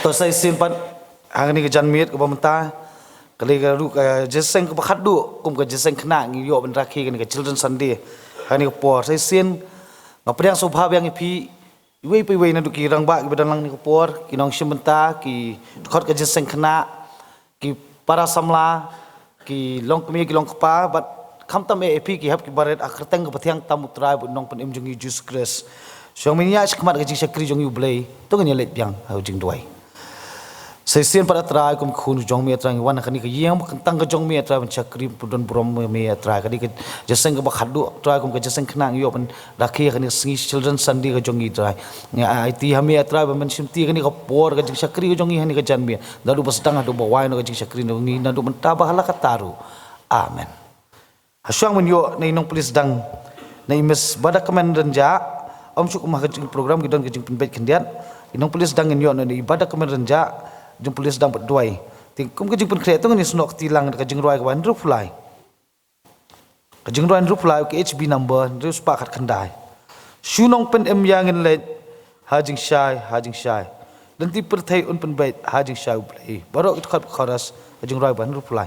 tôi say xin pan hàng này cái chân miết của bọn ta cái này cái lúc Jason cái bắt đũa cùng cái Jason khna ngi yo bên ra khi cái children Sunday hàng này cái por say xin ngap yang sobha yang ipi wei na duki rang ba ki bedalang ni cái por ki nong shimenta ki khot cái Jason khna ki para samla ki long kami ki long kapa but kham tam e ipi ki hap ki baret akhirtang ka pathiang tamutrai bu nong pan im jungi Jesus Christ so minya khmat ka jing sakri jungi blai to ngani let biang hau jing doi Sesian pada try kum khun jong mi try wan kani ka yeng tang ka jong mi try ban chakri pudon brom mi try kani ka jaseng ka bakhadu try kum ka jaseng khna yo ban rakhi kani singi children Sunday ka jong i try nga it hami try ban simti kani ka por ka jing chakri ka jong i hani ka jan mi dadu basdang adu bawai no ka jing chakri no ngi nadu ban tabah la ka taru amen hasyang men yo nei nong please dang nei mes bada kamen renja om syuk mah ka jing program ki don ka jing penbet kendian inong please dang yo nei ibadah kamen renja jung polis dang berduai, tingkum kejung pun kreator ni senok tilang kejung ruai kawan rupulai, kejung ruai rupulai ke HB number terus pakat kendai, sunong pen yang let hajing syai, nanti pertai pen bait hajing syai play, baru itu kat kharas kejung ruai kawan rupulai.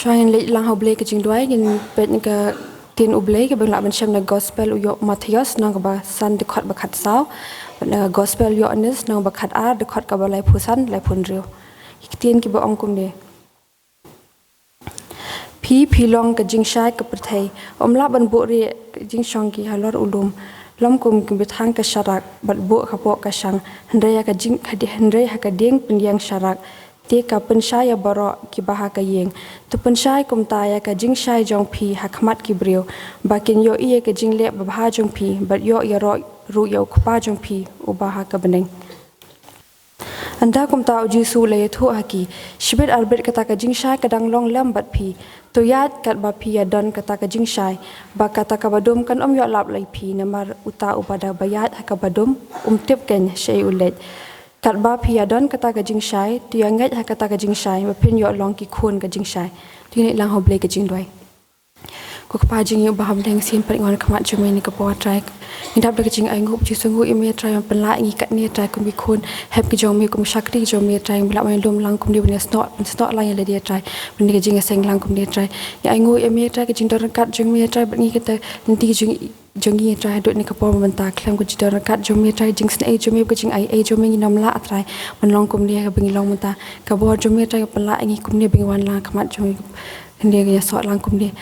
Swain late lang hoble ke jingdwai gin pet ke tin uble ke bang laban sham na gospel uyo Matthias nang ba san de khot ba khat saw na gospel yo anis nang ba khat a de khot ka ba lai phusan lai phun rio tin ki ba ongkum de phi long ke jing shai ke prthai omla ban bo ri jing shong ki halor ulum lom kum betang ke syarak bat bu kapok kasang hendaya ka jing hendaya ka ding pendiang syarak te ka pensyaya baro ki baha ka yeng tu pensyai kum taya ka jing syai jong pi hakmat ki brio bakin yo iye ka jing le baha jong pi bat yo ya ru yo kpa jong pi u baha ka beneng anda kum ta uji su le thu haki shibet albert kata ka jing syai kadang long lam bat pi to yat kat ba pi ya don kata ka jing syai ba kata ka badum kan yo lap lai pi namar uta ubada bayat ka badum tip ken shay ulet kat ba pi ya don kata ka jing syai tu ya ngai kata ka jing syai ba pin yo long ki khun ka jing syai tu ni lang hoble ka jing doi ko ka jing yo baham deng sin par ngon khamat jume ni ka po trai ni dab da jing ai ngup ji sungu ime trai pan la ngi kat ni trai kum bi khun hep ki jom mi kum shakri jom mi trai bla mai lum lang kum di bne snot la ya le dia trai bni ka jing seng lang kum dia trai ni ai ngu ime trai ka jing dor kat jing mi trai bni ka ta ndi jing jongi trai dot ni ka po menta klam ko jidor kat jom mi trai jing sne ai jom mi ka jing ai jom mi nam la trai man long kum dia ka bingi long menta ka bo jom mi trai pan la ngi kum ni bingi wan la khamat jom ndi ka so lang kum dia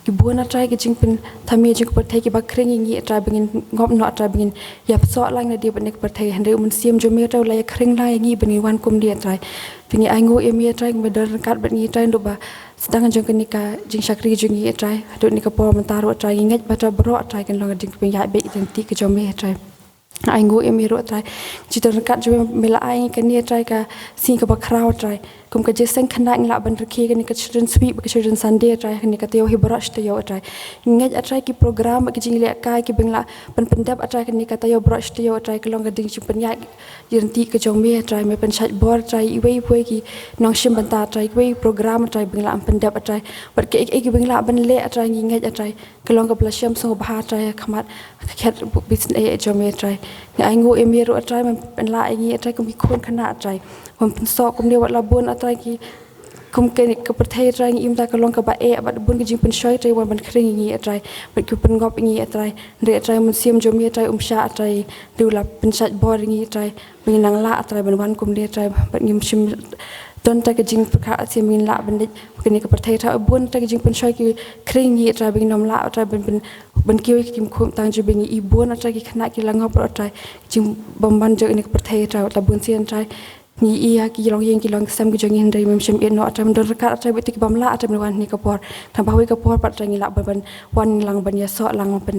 ki buana trai ki jing pin thami jing ko thai ki ba khring ngi trai bingin ngop no trai bingin ya so lang na dia benek per thai hande mun siam jo me trai la khring la ngi bini wan kum dia trai bingi ai ngu em trai me dar kat bat ngi trai ndo ba sedang jong ni ka jing shakri jing ngi trai dot ni ka por man taro trai ngi ba trai bro trai kan long jing pin ya be identity ka jo me trai ai ngu em ro trai jitor kat jo me la ai ka ni trai ka sing ka ba kraw trai kum ka jeseng khana ngla ban rakhi ka ni ka children sweep ka children sunday trai ni ka teo hi brush te yo trai ngai atrai ki program ki jing le kai ki bengla pan pendap atrai ka ni ka teo brush te yo trai ka long ka ding chi pan ya yirti ka jong me trai me pan chat bor trai i wei poi ki nong shim ban ta trai wei program trai bengla pendap atrai bat ke ek bengla ban le atrai ngai atrai ka long ka blasham so ba trai khamat khet business e jong me trai ngai ngu em ro atrai man pan la ngi atrai kum ki khon khana atrai kum pan so kum ni wat la bon atrai ki kum ke ka perthai trai im ta ka long ka ba e ba bun ki jing pen shoi trai wan ban khring ngi atrai ba ku pen ngop ngi atrai re atrai mun siam jo mi atrai sha atrai du la pen chat bor ngi atrai bin nang la atrai ban wan kum de atrai ba ngim shim don ta ka jing ka siam min la ban ke ni ka perthai trai bun ta ka jing pen shoi ki khring ngi atrai bin nom la atrai ban kiu ki kim khum tang ju bin i bun atrai ki khana ki la ngop atrai jing bam ban jo ni ka perthai trai la bun sian trai ni iya ki long yeng ki long sam ki jong hindai mem shem no atam dor ka atam betik bamla atam wan ni kapor tam bawi kapor pat rangi la ban wan lang ban ya so lang ban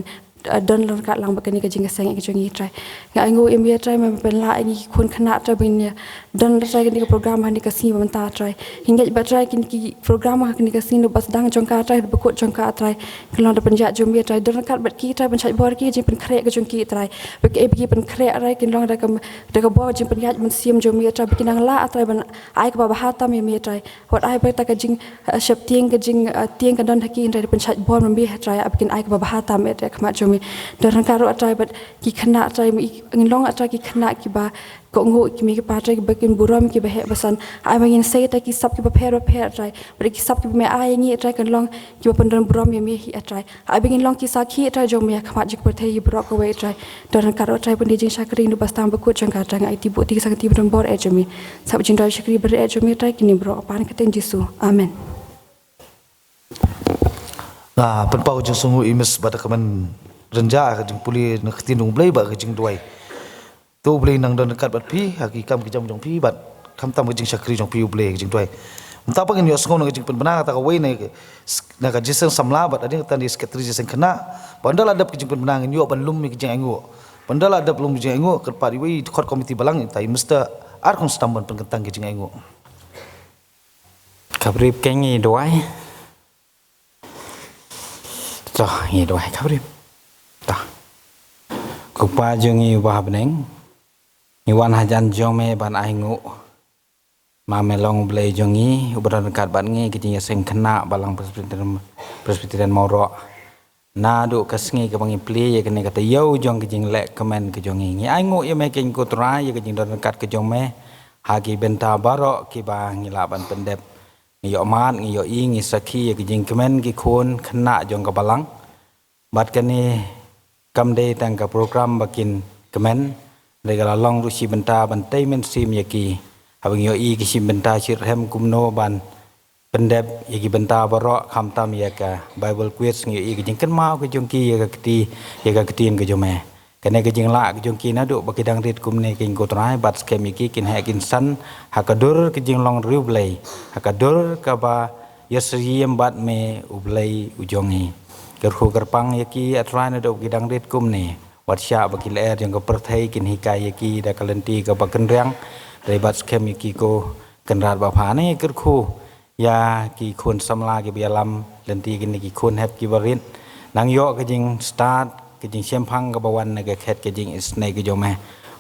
don lor ka lang bakani ka jinga sang ki jong i trai nga ngu em ya trai mem ben la ngi khun khana ta bin ya don trai ki ka program han ka si ban ta trai hinga ba trai ki program ha ki ka si no bas dang jong ka trai ba ko jong ka trai klon da ban ja jom ya trai don ka bat ki trai ban chai bor ki jing pen khre ka jong ki trai ba ki e pen khre rai ki long da ka bo jing pen ya ban siam jom ya trai bikin la atrai ban ai ka ba ha ta me trai wat ai ba ta ka jing shap tieng ka jing tieng ka don haki trai pen chat bor me trai bikin ai ka ba ha ta me trai khma jom dan karo atrai bat ki khana atrai mi ngilong atrai ki khana ki ba ko ngo ki mi ki pa trai bakin buram ki ba he basan ai ma yin sei ta ki sap ki ba pher atrai ba ki sap ki me ai ngi atrai kan long ki ba pandan buram me hi atrai ai begin long ki sa ki atrai jom me khma jik par thai bro ko we atrai dan karo atrai pan jing shakri nu bastam ba ko chang ka tang ai ti bu ti sang ti bram bor e jomi sab jing dai shakri ber e jomi atrai ki ni bro pan ka ten jisu amen pen pau jing sungu imis bada kaman renja ka jing puli nak tinung blai ba ka jing duai tu blai nang don kat bat pi haki kam ki jam jong pi bat kam tam ka jing shakri jong pi blai ka jing duai mta pa ngin yo sngong ka jing pen bana ta ka wei na ka jiseng samla bat ading tan di sekretari jiseng kena pandal adap ka jing pen bana ngin yo ban lum mi ka jing angu pandal adap lum jing angu kat pa wei khot komiti balang tai mesta ar kon stamban pen kentang ka jing angu kabrip kengi doai to ngi doai kabrip ta kupa jungi wa beneng ni wan hajan jome ban ai ngu ma melong blai jongi ubran kat ban ngi kiting seng kena balang presbyterian moro na du kasngi ka bangi pli ye kene kata yo jong kijing le komen ke jongi ngi ai ngu ye me king kutra ye kijing don kat ke jong me hagi benta baro ki ba ngi la ban pendep ngi yo mat ngi yo i ngi sakhi ye kijing komen ki khon kena jong ka balang bat kani kam day tang ka program bakin kemen regala long ru si benta ban tay men sim yaki abang yo i ki sim benta sir hem kumno ban pendep yaki benta baro kham tam yaka bible quiz ngi i ki jing kan ma ko jong ki yaka kti ke jome kene ke jing la ke jong ki na do baki dang rit kum ne king ko trai bat skem ki kin ha kin san hakadur ke jing long riu blai hakadur ka ba yasriem bat me ublai ujongi ker khu kerpang yaki atrai na do ki dang rit kum ne wat sya baki le jong ko perthai kin hikai yaki da kalenti ka ba ken riang dai bat skem ki ko ken rat ba pha ne ker khu ya ki khun samla ki bialam lenti kin ki khun hep ki barin nang yo ke jing start ke jing sempang ke bawan ne ke khet ke jing isnai ke jome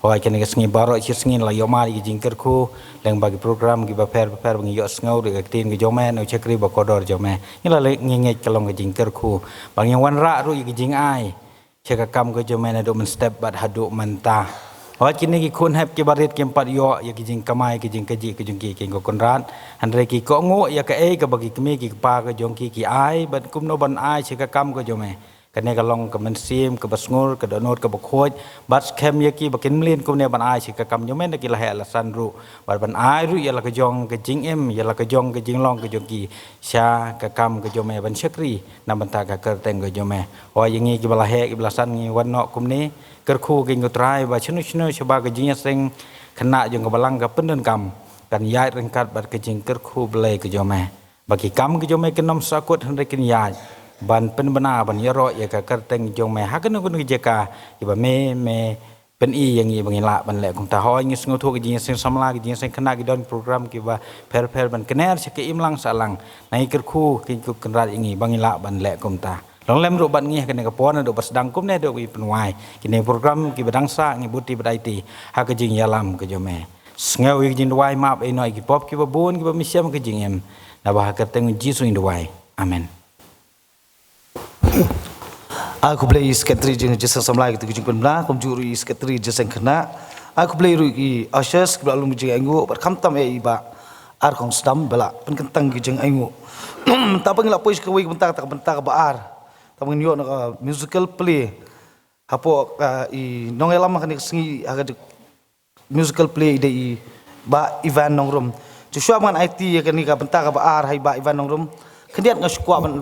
oi ke ne ke sngi baro chi sngi la yo ma ke jing ker khu leng bagi program ki ba per bang yo sngo de ke tin ke jome no chekri ba kodor jome ni la le nge nge ke long ke jing ker khu bang yang wan ra ru ke jing ai cheka kam ke jome ne do men step bat hadu manta oi kini ki khun hep ki barit ke empat yo ya ke jing kamai ke jing ke ji ke jing ki ko konrat andre ki ko ngo ya ke e ke bagi kemi ki pa ke jong ki ai ban kum no ban ai cheka kam ke jome kene ka long ka men sim ka basngol ka donot ka bakhoj bat skem yaki bakin mlin kum ne ban ai chi ka kam nyomen ki la he la san ru ban ai ru ya la ka jong ka jing em ya la ka jong ka jing long ka jong ki sha ka kam ka jome ban chakri nam ban ta ka ker teng ka jome o yangi ki bala he ki bala san ngi wan no kum ne ker khu ki ngutrai ba chnu chnu chba ka jing seng khna jong ka balang ka pendon kam kan yai rengkat bat ka jing ker khu blai ka jome bagi kam ka jome ke nom sakut hande kin yai ban pen bana ban yaro ya ka kerteng jong me ha kan kun jeka iba me pen i yang i bangila ban le kung ta ho ngi sngo thu ki sing samla ki sing khana ki don program ki ba per ban kener se ki imlang salang nai ker khu ki ku kenrat ingi bangila ban le kung ta long lem ru ban ngi kan ka pon do bas dang kum ne do wi penwai ki ne program ki badang sa ngi buti badai ti ha ka jing yalam ke jome sngo wi jing wai map e noi ki pop ki ba bun ki ba misyam ke jing em na ba kerteng jisu in wai amen Aku beli sekretari jeng jasa samlai gitu jeng penbela, komjuri sekretari jasa kena. Aku beli rugi asas kebal lu jeng engu, berkam tam iba arkong sedam bela penkentang jeng engu. Tapi ngilak pois kawai bentar baar. Tapi ngiyok nak musical play. Hapo i nongelam makan sengi agak musical play ide ba Ivan nongrum. Joshua man IT ya kan ika bentar baar hai ba Ivan nongrum. Kendiat ngasukwa man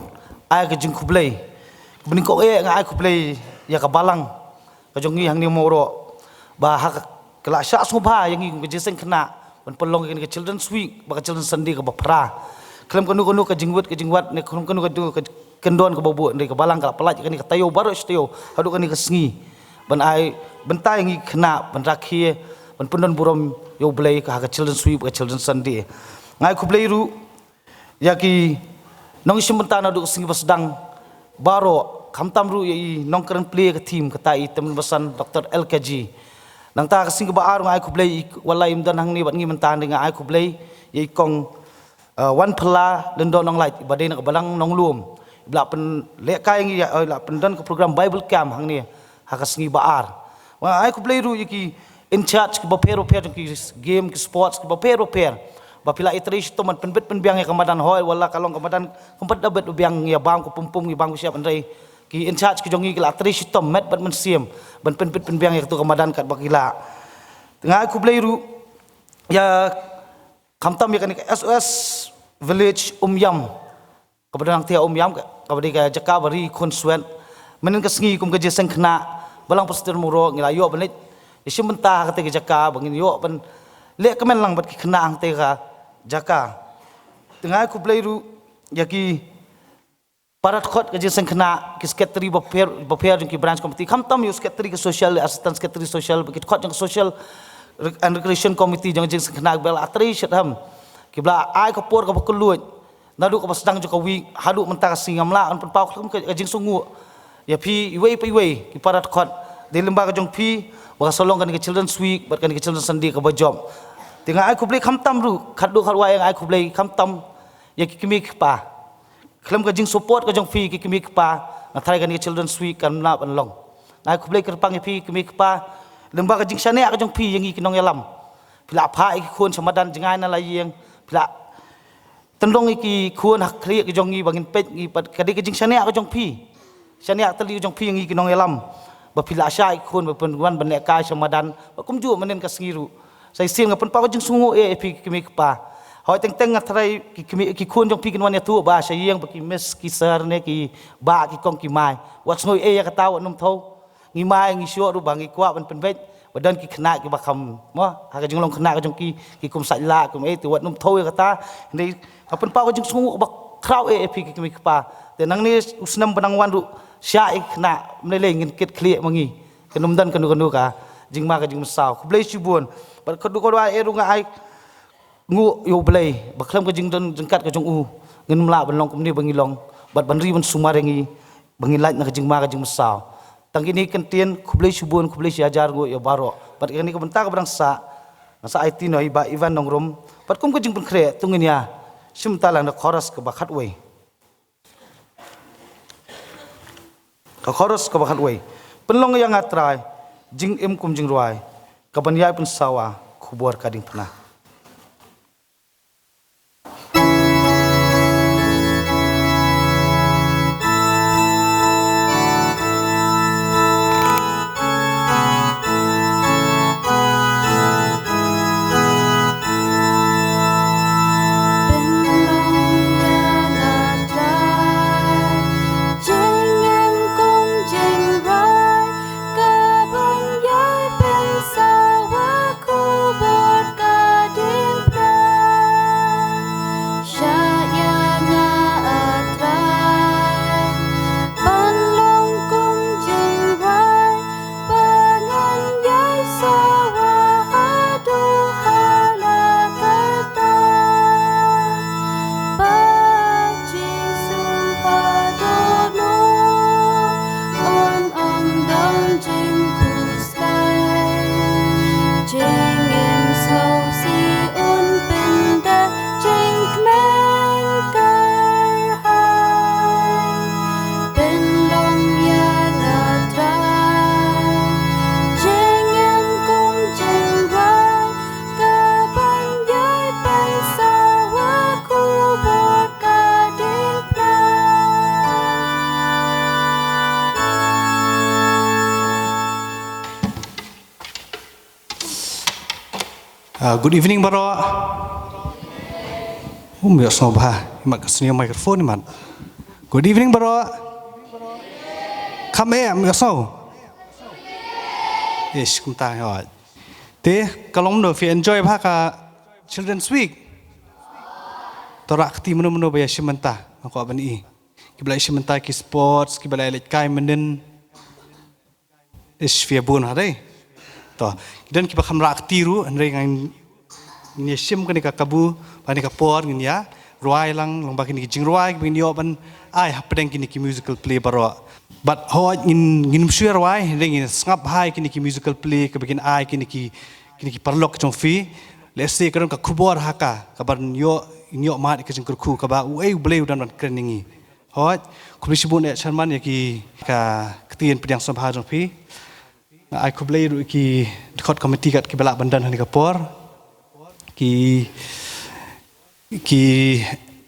ai ke jeng kublai. Bening kok ngai ku play ya ka balang ka jongi hang ni moro ba ha kala sya subha yang ngi ke jesen kena ban pelong ke children's week ba ka children's sunday ka ba pra klem kanu ka jingwat ne kanu ka kendon ka bobo ndai ka balang ka pelaj kan ka tayo baro stio hadu kan ka sngi ban ai bentai ngi kena ban rakhi ban pendon burom yo play ka children's week ka children's sunday ngai ku play ru ya ki nong simentana du sngi basdang baro kamtam ru i nong keren play ke team kata i temen besan Dr. LKG nang ta kasing ke baar ngai ku play walai imdan hang ni bat ngi mentan dengan ai ku play i kong wan pela den do nong light badai nak balang nong luom bla pen le kai ngi la pen dan ke program Bible camp hang ni ha kasing baar wa ai ku play ru ki in charge ke bapero per ki game ke sports ke bapero per bapila iteration to man penbet penbiang ya kamadan hoi wala kalong kamadan kempat dapat biang ya bang ku pumpum ya bang ku siap andai ki in charge ki jongi ki iteration to met ban mensiam ban penbet penbiang ya tu kamadan kat bakila tengah aku beliru ya kamtam ya kan SOS village Yam kepada nang tia Yam kepada ka jaka bari konsuent menen ka sengi kum ka jeseng kena balang pastor muro ngilayo banit isim mentah kata ka jaka bangin yo ban le kemen lang bat ki kena ang te ka jaka tengah aku beliru ya ki parat khot ke jesen kena ki sekretari baper ki branch committee kam tam yo sekretari ke social assistant sekretari social ki khot jang social and recreation committee jang jesen kena bel atri shadham ki bla ai ko por ka bakuluj nadu ka basdang jo ka wi hadu mentah singam la an pau kum ke jing sungu ya pi iwe ki parat khot de lembaga jong pi wa solong kan ke children's week bat kan ke children's sunday ka bajom tengah ai ku beli kamtam ru khadu khalwa yang ai ku beli kamtam ya ki kimi pa klem ka jing support ka jong fi ki kimi pa ngathai kan ke children's week kan na ban long ai ku beli kerpang fi kimi pa lemba ka jing sane ka jong fi yang ki nong yalam pila pha ki khun samadan jingai na la yeng pila tendong ki khun hak kri ki jong ngi bangin pet ngi pat ka de ka jing sane ka jong fi sane tali jong fi yang ki nong yalam ba pila sya khun ba penwan ban ka samadan ba kum ju menen ka singiru sai sim ngapen pa jing sungu fi kimi pa hoi teng ngathrai ki khun jong pi kin wan ya tu ba sha yeng ba ki mes ki sar ne ki ba ki kong ki mai wat ngoi ya ka taw num tho mai ngi sio ru bangi kwa ban penbet badan ki khna ki bakam mo ha ka jing long khna ka jong ki kum sai la kum e ti wat num thoi kata ni apen pa ka jing sungu bak krau e pi ki mi pa te nang ni usnam banang wan ru sya ik khna mle ngin kit khlie mangi kenum dan kanu ka jing ma ka jing sao ku blei chibun bat khadu ko wa e ru nga ai ngu yo blei baklam ka jing dan jengkat ka jong u ngin mla ban long kum ni bangi long bat ban ri ban sumarengi bangi laj na ka jing ma ka jing sao tang ini kentien kublai subun kublai siajar go ya baro pat ini ko benta ka brang sa IT no iba Ivan nongrom pat kum ko jing pun kre tungin ya sim talang na chorus ka bakhat we ka chorus ka bakhat we penlong yang atrai jing im kum jing ruai ka ban yai pun sawa khubor ka ding pna Good evening, baro. Biar sobha, mak kesini mikrofon ni man. Good evening, baro. Come here, biar so. Yes, kumta ya. Te, kalau mno fi enjoy bhaka Children's Week. Torak ti mno bayar simenta, aku aban i. Kibla simenta ki sports, kibla elit kai menden. Is fi bun hari. Toh, dan kita kamrak tiru, andre ngan ni sim kan ka kabu pani ka por ngin ya ruai lang long bakin ki jing ruai bin yo ban ai hapdeng kini ki musical play baro but ho ngin sure ruai ring ngap hai kini ki musical play ka bikin ai kini ki parlok chong fi let's say kan ka khubor haka ka ban yo mat ka jing ku ka ba u bleu dan kreningi ho kubisibun e charman ya ki ka ktien pedang sabha jong fi ai kublei ru ki khot committee kat ki bala bandan hani ka por ki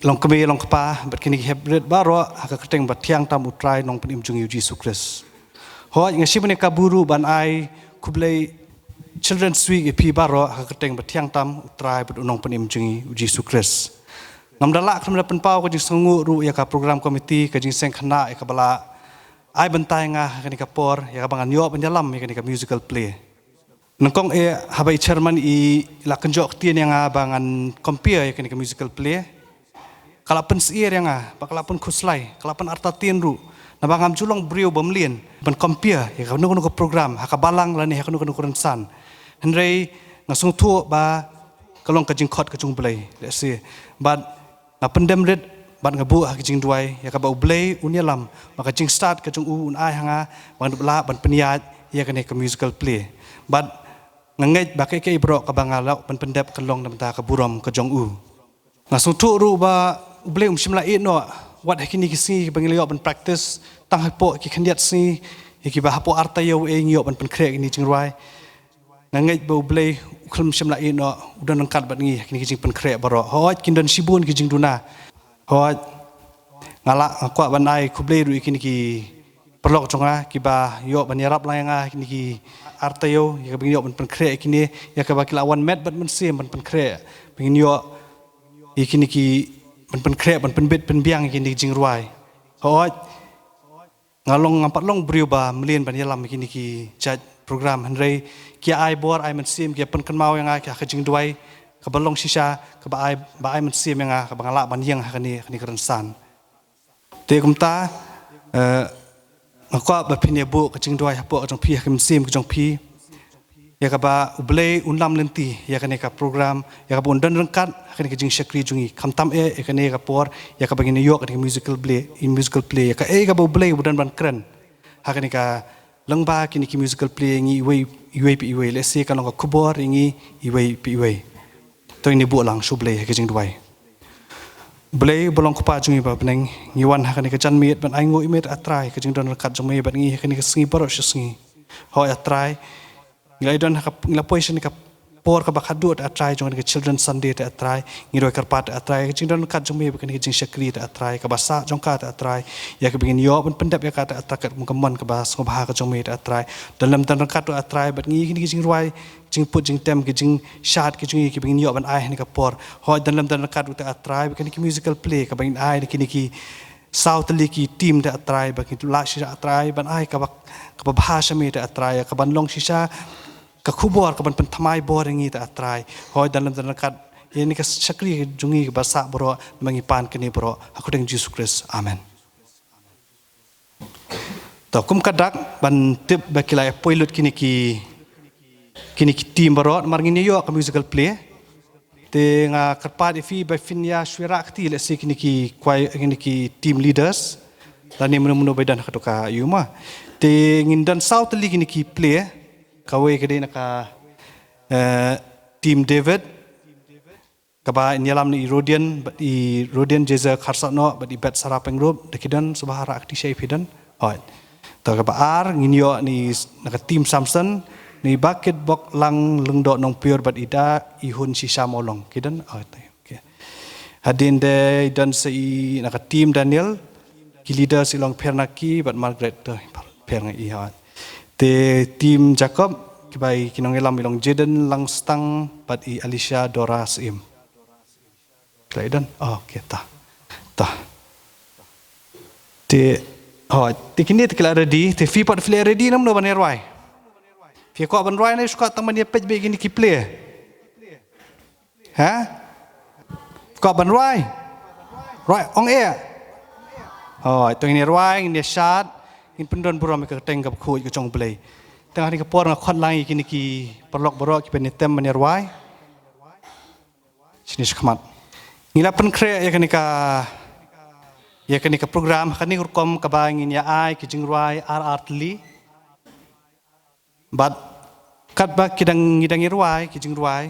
long kami long kapa bat kini hebret baro haka keteng bat tiang tam utrai nong penim jung yu Jesus Christ ho ngasi bane kaburu ban ai kublei Children's Week epi baro haka keteng bat tiang tam utrai bat nong penim jung yu Jesus Christ ngam dala kram pen pau ko jing sangu ru ya ka program committee ka jing seng khana e ka bala ai bantai nga kani ka por ya ka bangan yo penjalam ya kani ka musical play nangkong habai chairman la kenjok tien yang bangan compare ya kani ka musical play kalapen sier yang bakalapen khuslai kalapen arta tien ru na bangam julong brio bamlien ban compare ya ka nu program haka balang lani haka nu san henrei ngasung tu ba kalong ka jingkhot ka jung blai let's say but na pendem red ban ngabu hak jing duai ya ka ba blai unyalam maka jing start ka jung un ai hanga ban bla ban peniat ya kani ka musical play but ngangait bakai ke ibro ka bangalau ban pendep kalong namta ka burom ka jong u ngasung tu ru ba blai simla no wat hakini kisi bangilio ban practice tang hapo ki khandiat si ki ba hapo artayo e ngio ban pen krek ni jingruai ngangait ba blai khum simla no udan angkat bat ngi hakini ki jing pen krek baro hot kindan sibun ki jing duna hot ngala kwa ban ai kublai ru kini ki perlok jonga ki ba yo ban yarap la nga kini ki artayo ya bingin yo ban pen krek kini ya ka ba kilawan met bat men sim ban pen krek bingin yo ikini ki ban pen krek ban pen bit pen biang kini jing ruai hot ngalong ngampat long beriubah melin ban yalam kini ki jat program henry kia ai bor ai mensim kia pen kenmau yang ai kia kejing duai ke balong sisa ke ba ai mensim yang ai ke bangala ban yang kani kerensan te kumta ngakwa ba pinia bu kejing duai hapo kejong pi ke mensim kejong pi ya ka ba ublei unlam lenti ya kani ka program ya ka bun dan rengkat kani kejing syakri jungi kamtam kani ka por ya ka bagi New York kani musical play ya ka ka ba ublei budan ban keren hakani ka lengba kini ki musical play ngi iwei lesi ka long ka kubor ngi iwei to ini bu lang sublei kejing duai blei bolong kupa jungi ba beneng ngiwan hakani ka jan miet ban ai ngo imet atrai kejing don rengkat jungi ban ngi hakani ka sngi baro sngi ho atrai ngai don ngila poison ka por ka bakhadu atrai jong ke children sunday te atrai ngiroi karpat atrai jing don kat jong me bukan jing syakri te atrai ka basa jong ka te atrai ya ke begin yo pun pendap ya ka te atak mengkemon ka bas ngobha ka jong me te atrai dalam tan kat tu atrai bat ngi kini jing ruai jing put jing tem ke jing shat ke jing ke begin yo ban ai ni ka por ho dalam tan kat tu atrai bukan ki musical play ka begin ai kini ki South Liki team te atrai bagi tu la sisa atrai ban ai ka bahasa me te atrai ka ban long sisa ka kubor ka ban pentamai boring ita atrai hoi dalam dekat ini ka syakri jungi bahasa bro mengipan kini bro aku dengan Yesus Kristus amen to kum kadak ban tip bakilai poilut kini ki team bro marngini yo ka musical play te nga karpat ifi by finya shwira akti le si kini ki team leaders dan ni menu bedan katoka yuma te ngindan South League kini ki play kawe kede naka team David kaba nyalam ni Rodian jeza kharsano but i bet sarapeng group dekidan subahara akti syai fidan oi to kaba ar nginyo ni naka team Samson ni bucket bok lang lengdo nong pure but ida ihun sisa molong kidan oi okay hadin de dan sei naka team Daniel ki leader silong pernaki but Margaret to perngai i te team Jacob kibai kinong elam ilong Jaden Langstang pat i Alicia Dora Sim. Klaidan. Oh, kita. Te kini te kala ready, te fi pat flare ready nam no banerwai. Fi ko ban roi na suka taman dia page begini ki play. Ha? Ko ban roi. Roi ong e. Oh, itu ini roi ini shot in pendon buram ke tengกับคุยke jong play tengah ni ke por ngak khot lai kini ki perlok borok ki penetem menerwai sini skmat ngila pen kre ya kani ka program kani kurkom ka ba ngin ya ai ki jingruai artli but kat ba kidang ngidang irwai ki jingruai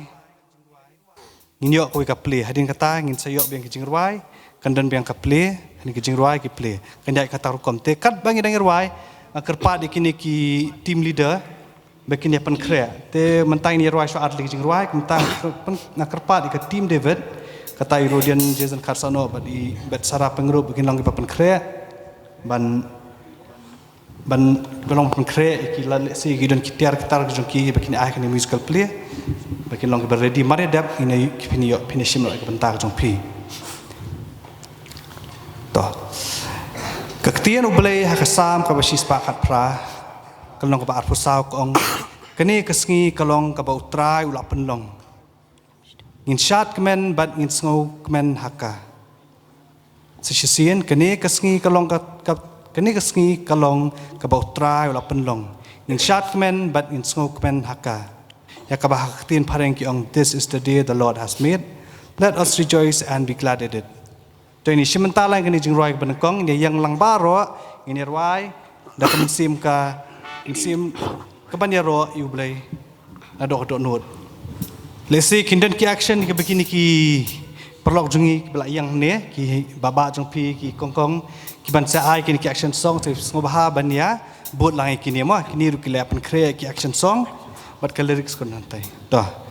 nginyo ko ka play hadin kata ngin sayo biang ki jingruai kandan biang ka play ni kejing ruai ki play kanjai kata rukom te kat bangi dang ruai kerpa di kini ki team leader begini pen kre te mentang ni ruai so atli kejing ruai mentang na kerpa di ka team David kata Rodian Jason Karsano di bet sara pengrup begini long ki pen kre ban belong pen kre ki la si gidon ki tiar kitar gidon ki begini ai kini musical play begini long ki ready mare dap ini ki pini sim lo ki bentar jong pi Kektian ublei hakasam kabasis pakat pra kalong ka arpusau kong kani kesngi kalong ka utrai ula penlong ngin shat kemen bat ngin sngo kemen haka sisien kani kesngi kalong ka utrai ula penlong ngin shat kemen bat ngin sngo kemen haka ya ka bahaktin pareng ki ong this is the day the Lord has made let us rejoice and be glad in it. To ini sementara yang jing ruai benekong ini yang lang baro ini ruai dah kemensim kebanyaro iublay adok not lesi kindan ki action ki begini ki perlok jungi bela yang ne ki baba jong pi ki kongkong ki bansa ai kini ki action song te ngobaha bania bot lang kini ma kini ru ki lapan kre ki action song bat ka lyrics kon nantai dah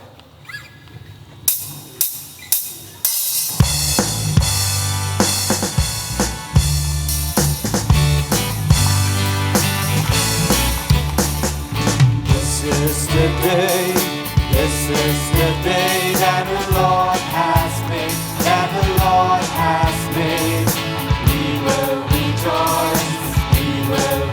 This is the day that the Lord has made, that the Lord has made. We will rejoice, we will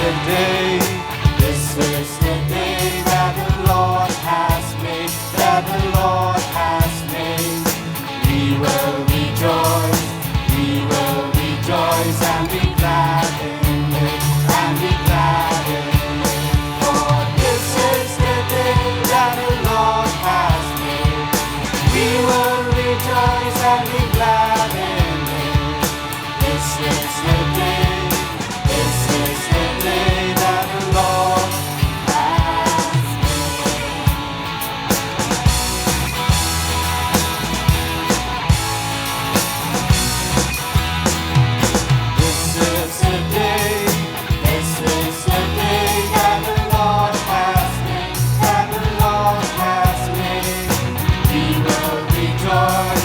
the day, this is the day that the Lord has made, that the Lord has made. We will rejoice and be glad in it, and be glad in it. For this is the day that the Lord has made. We will rejoice and be glad in it. This is the day, this is the day that the Lord has made. This is the day, this is the day that the Lord has made, that the Lord has made. We will rejoice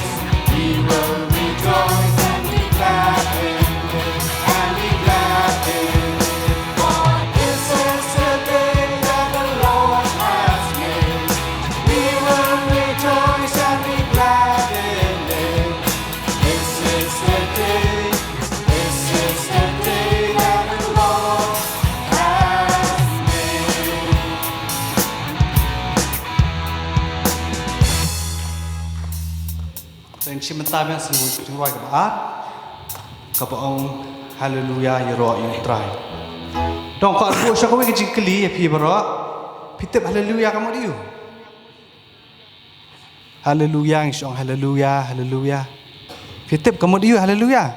and be glad in it, and be glad in it. For this is the day that the Lord has made. We will rejoice and be glad in it. This is the day, this is the day that the Lord has made. Then sementara yang sungguh tinggal kebaat, kebaong Haleluya Yero yang try. Dong kau aku syakwe kejikli ya pi berok, pitep Haleluya kamu diu. Haleluya insya Haleluya Haleluya. Pitep kamu diu Haleluya.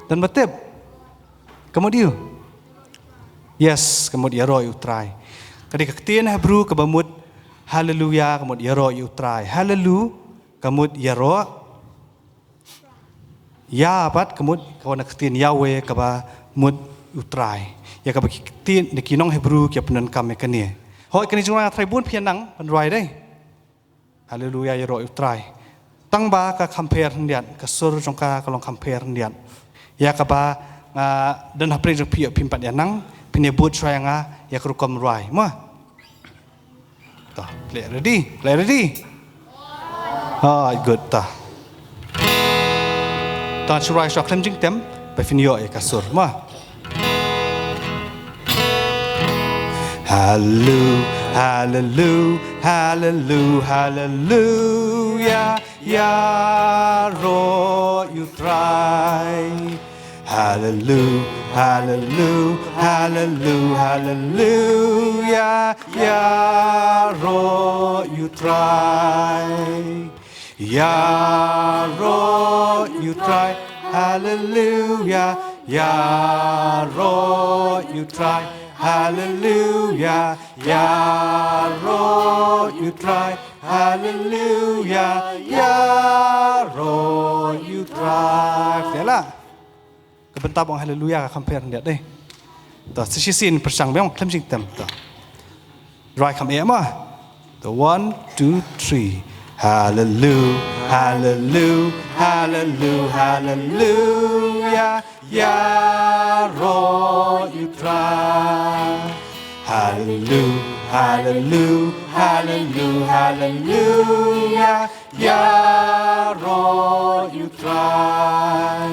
Dan betep kamu diu. Yes kamu dia Yero yang try. Ketika ketien Hebrew kebamut Haleluya kamu Yero yang try. Haleluya kamu Yero. Ya apat kamu kawan ketien Yahweh kaba mud utrai. Ya kaba ketien dikinong Hebrew kia penan kami kini. Hoi kini cuma tribun pianang penruai deh. Haleluya Yero utrai. Tang ba ka compare hendian kasur jongka kalong compare hendian. Ya kaba dan hapre jong pio pimpat yanang pinebut saya nga ya kerukom ruai. Mah. Tah, play ready. Oh, good tah. Tah surai sok cleansing tem, befinio ya kasur. Mah. Hallelujah, hallelujah, hallelujah, ya ro you try. Hallelujah, hallelujah, hallelujah, hallelujah, ya ro you try. Ya ro you try. Hallelujah, ya ro you try. Hallelujah, ya ro you try. Hallelujah, ya ro you try. Fela. Kebentar bang haleluya compare dia deh. Tuh sisisin persang bang cleansing tem tuh. Right come here mah. The 1, 2, 3. Hallelujah, hallelujah, hallelujah, hallelujah, ya ro you try. Hallelujah, hallelujah, hallelujah, hallelujah, ya ro you try.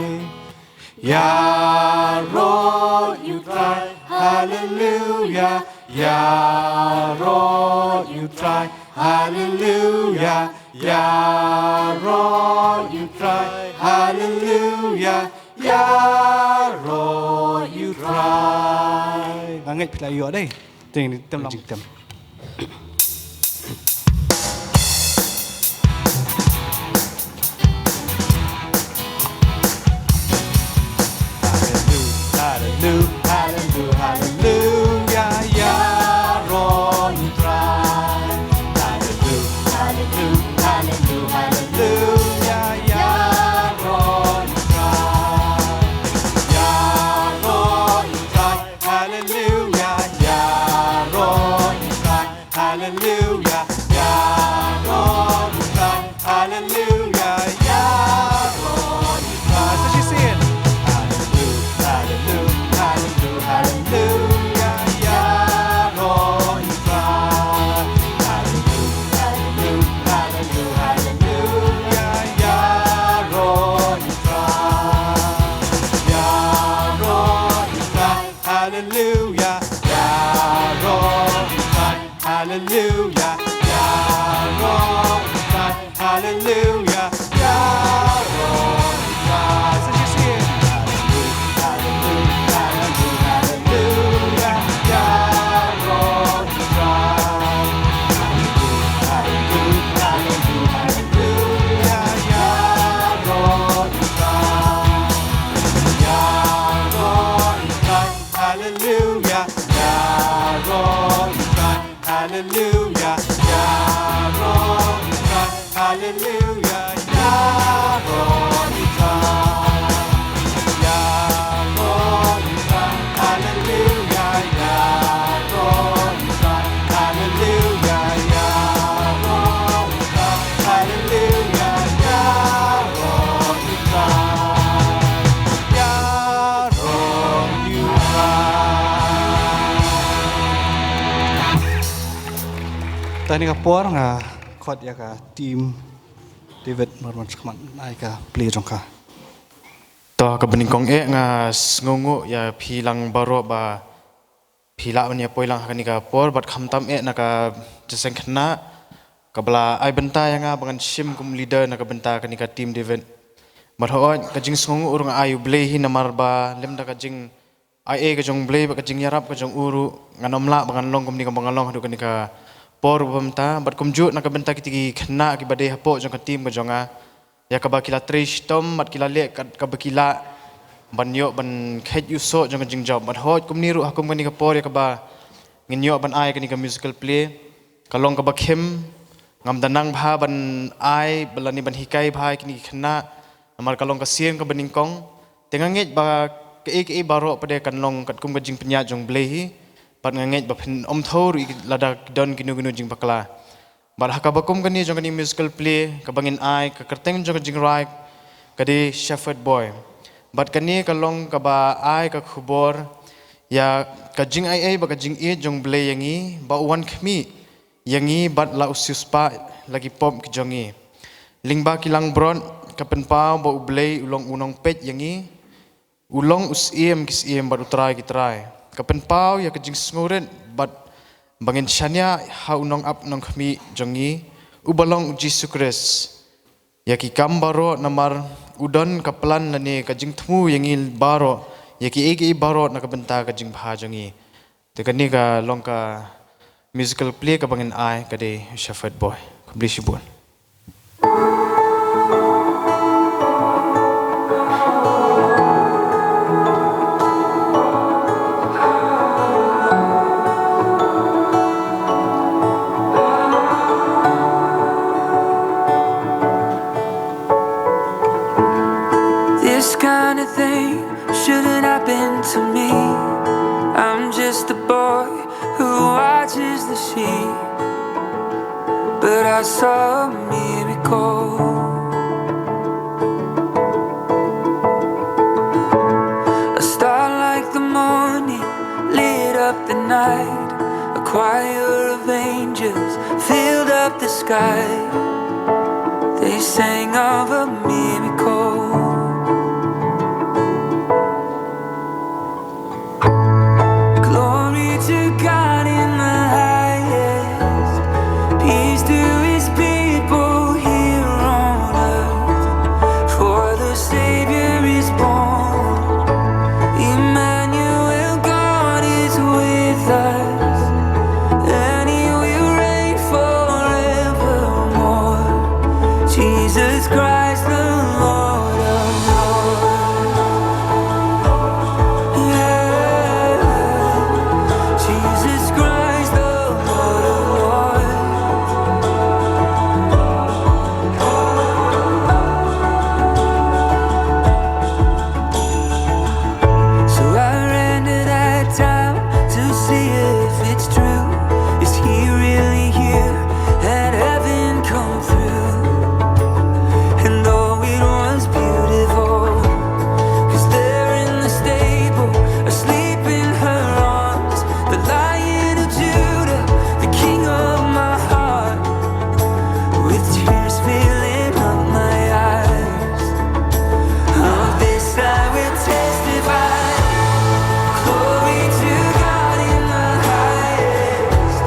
Ya ro you try. Hallelujah, ya ro you try. Hallelujah, ya ro you try. Hallelujah, ya ro you try. Ngangit pelayo deh. Ting tem long tem. Hallelujah, hallelujah, hallelujah, ya ro you try. Hallelujah, hallelujah, hallelujah, hallelujah, ya ro you try. Ya ro you try. Hallelujah, ya ro you Tadi ka por nga khot ya ka team David marwan skman ai ka play jong ka. To ka bening kong nga ngungu ya philang baro ba phila ania poilang hakani ka por bat khamtam na ka jeseng khna kabla ai benta yang bangan sim kum leader na ka benta kani ka team David marho ka jing ngungu urung ayu blei hi namar ba lem da ka jing ai ka jong blei ba ka jing yarap ka jong uru nganomla bangan long kum ni ka bangan long hadu kani ka por bamta bat kum ju na ka benta kitigi khna ki bade hapo jong ka team ka jonga ya ka ba kila trish tom mat kila le ka ba kila ban yo ban khet yu so jong jing job ban hot kum ni ru hakum kani ka por ya ka ba ngin yo ban ai kani ka musical play ka long ka ba khem ngam danang bha ban ai balani ban hikai bha kini khna amar ka long ka sien ka baning kong tenganget ba ke ek baro pade kan long kat kum ka jing penya jong ble hi ban nganget ba phin om thor lada don kinu kinu jing bakla bar haka ba kum kani jong kani musical play ka bangin ai ka kerteng jong jing rai ka di shepherd boy bat kani ka long ka ba ai ka khubor ya ka jing ai ba ka jing e jong ble yangi ba wan khmi yangi bat la usius pa lagi pom ki jongi lingba kilang bron ka pen pa ba ble ulong unong pet yangi ulong us em kis em bat utrai ki trai ka pen pa ya ka jing sngoren bat bangin shania ha unong up nong khmi jongi ubalong Jesus Christ ya ki kambaro namar udon kaplan lani ka jing thmu yangil baro ya ki eki baro na ka benta ka jing bha jongi te kani ka long ka musical play ka bangin ai ka de shepherd boy kublishi bon This kind of thing shouldn't happen to me. I'm just a boy who watches the sheep, but I saw a miracle. A star like the morning lit up the night. A choir of angels filled up the sky. They sang of a miracle. Glory to God in the highest, peace to his people here on earth. For the Savior is born, Emmanuel, God is with us, and he will reign forevermore. Jesus Christ the Lord of Lords. Yeah. Jesus Christ the Lord of Lords. So I ran to that town to see if it's true. Is he really here? Had heaven come through? And though it was beautiful, 'cause there in the stable, asleep in her arms, the Lion of Judah, the King of my heart, with tears filling up my eyes. Of this I will testify. Glory to God in the highest,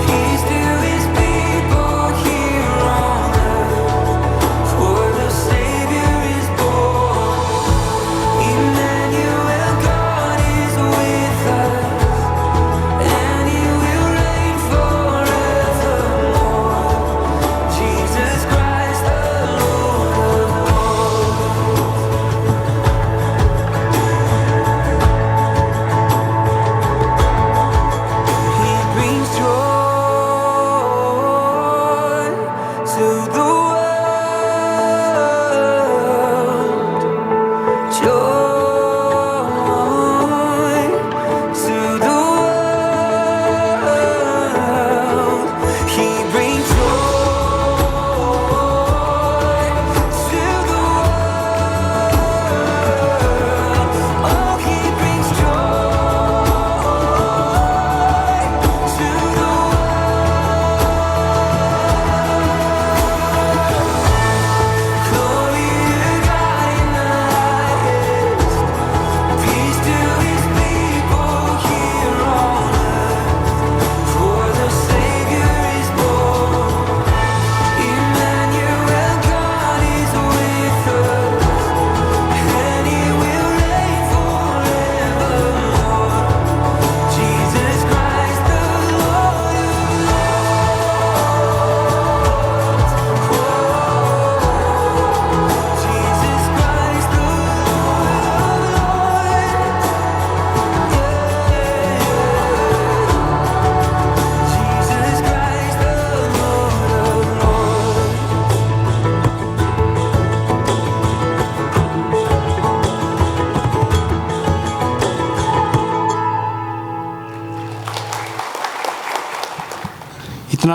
peace to his people here on earth. For the Savior is born, Emmanuel, God is with us, and he will reign forevermore. Jesus Christ the Lord of Lords. He brings joy to the world, joy to the world. He brings joy to the world. Oh, he brings joy to the world.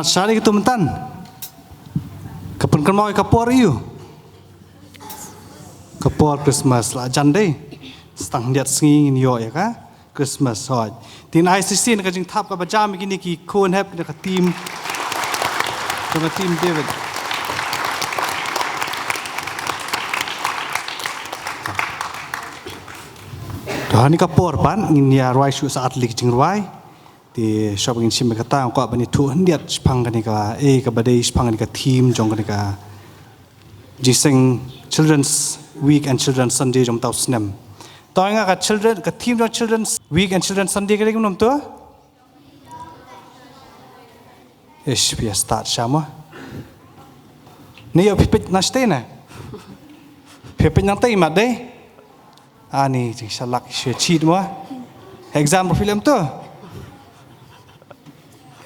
syari gitu mentan. Kapan kan mau kapor you? Kapor Christmas lah jandai. Setang lihat singin yo ya ka? Christmas hoi. Tin ICC nak jing tap ka bajam begini ki kon hep nak team. Dengan team David. Dah ni kapor pan ingin ya ruai syu saat lik jing ruai. Di shop ingin sim kata ko bani tu hendiat spang kan ka ka badai spang kan ka team jong kan ka jiseng Children's Week and Children's Sunday jom tau snem. Tau ingat ka children ka team jong Children's Week and Children's Sunday ka nom tu? Ish biar start sama. Ni yo pipit naste na. Pipit nang tay mat deh. Ani jing salak she cheat mo. Exam film tu.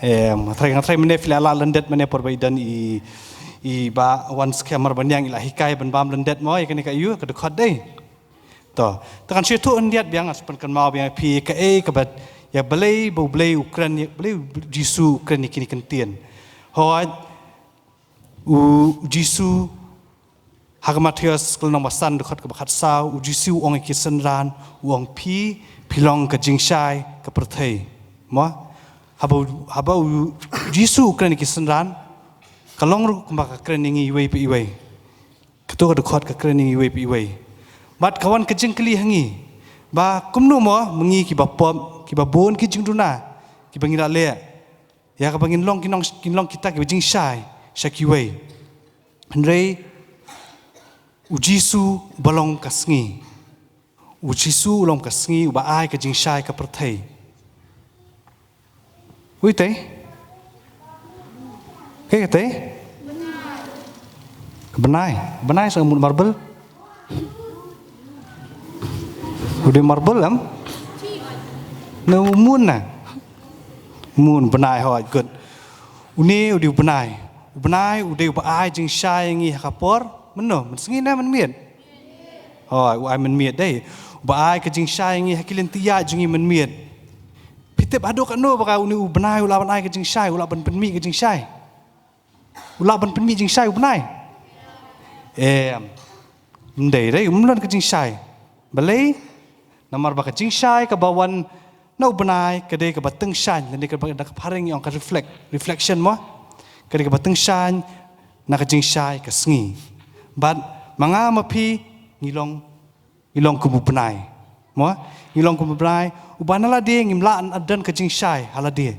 Matrai mene film ala lendet mene perbaidan i ba one scammer banyang ila hikai ban bam lendet mo ikan ka yu ka dekat deh. To, tekan she tu endiat biang aspan kan mau biang pi ka ka bat ya belai bu belai Ukraine belai Jisu Ukraine kini kentien. Hoi Jisu Hagamatias kalau nama san dekat kebakat sau Jisu orang kisan ran orang pi pilong ke jingshai ke perthai. Mo habau Jisu Ukraine kisan ran kalong ru kembak Ukraine ngi iwei pi iwei. Ketua dekat ke Ukraine ngi iwei pi iwei. Mat kawan kejing keli hangi. Ba kumnu mo mengi ki bapom ki babon ki jingduna ki bangila le. Ya ka bangin long kinong kita ki jing shai shakiwei. Henrei Ujisu balong kasngi. Ujisu ulong kasngi uba ai ka jing shai ka perthai. Ui te? Ke te? Benai sa mun marble. Udah marble am? No moon na. Moon benai hoi good. Uni udah benai udah uba ai jing shai ngi hakapor. Meno, mensengi na menmiet. Oh, ai menmiet deh. Uba ai ke jing shai ngi hakilin tia jingi menmiet. Pitep ado kan no baka uni benai ulaban ai ke jing shai ulaban penmi ke jing shai. Ulaban penmi jing shai benai. Mendai deh umlon ke jing shai. Balai namar baka jing shai ke bawan no benai ke deh ke bateng shan dan deh ke paring yang ke reflection mo. Ke deh ke bateng shan nak ke jing shai ke sengi. But mga mapi ngilong kubu benai. Mo ngilong kubu benai ubanala dia ngimlaan adan ke jing shai hala dia.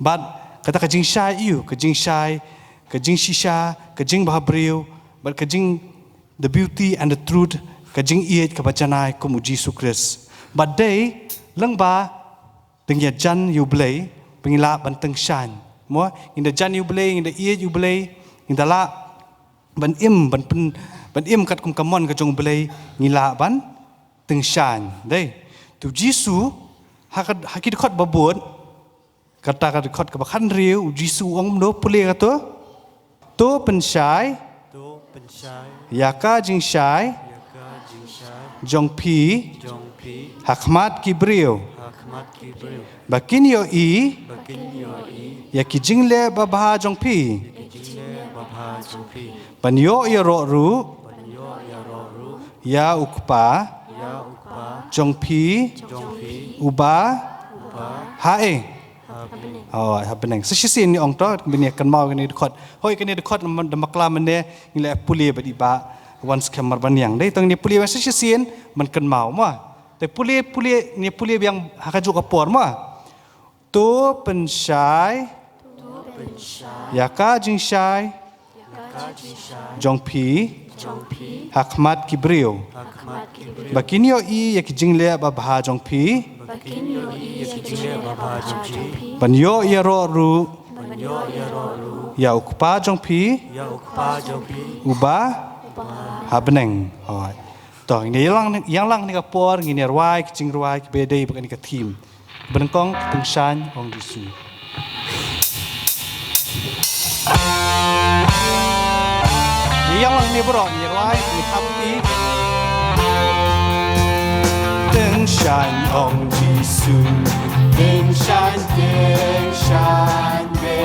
But kata ke jing shai iu ke jing shai ke jing shisha ke jing bahabriu but ke jing the beauty and the truth ke jing iet ke bacanai kum Jisu Christ. But day leng ba tengya jan you blay pengila banteng shan. Mo in the jan you blay in the iet you blay in the la ban im kat kum kamon ka jong belai ngila ban tengshan dei tu Jisu hakid khot babot kata ka khot ka bakhan riu Jisu ong no pule ka to penshai yaka jing shai jong pi hakmat kibriu bakin yo i yaki jing le babha jong pi Banyo ya ru ya ukpa jong pi uba hae oh happening sisi ni ong to bini kan mau kan ni dekat hoi kan ni dekat makla mene ngile puli badi ba once kamar banyang dei tong ni puli sisi man kan mau ma te puli ni puli yang hakaju kapor ma to penshai yaka jing shai jong pi hakmat kibriu bakin yo i yak jing le ba bha jong pi ban yo ya ro ru ya ukpa jong pi uba habneng hoi to ni yang lang ni ka por ni ruai jing ruai be dei ba ni ka team benengkong tengshan ong Jisu yang lang ni bro ni ruai ni happy tengshan ong Jisu tengshan be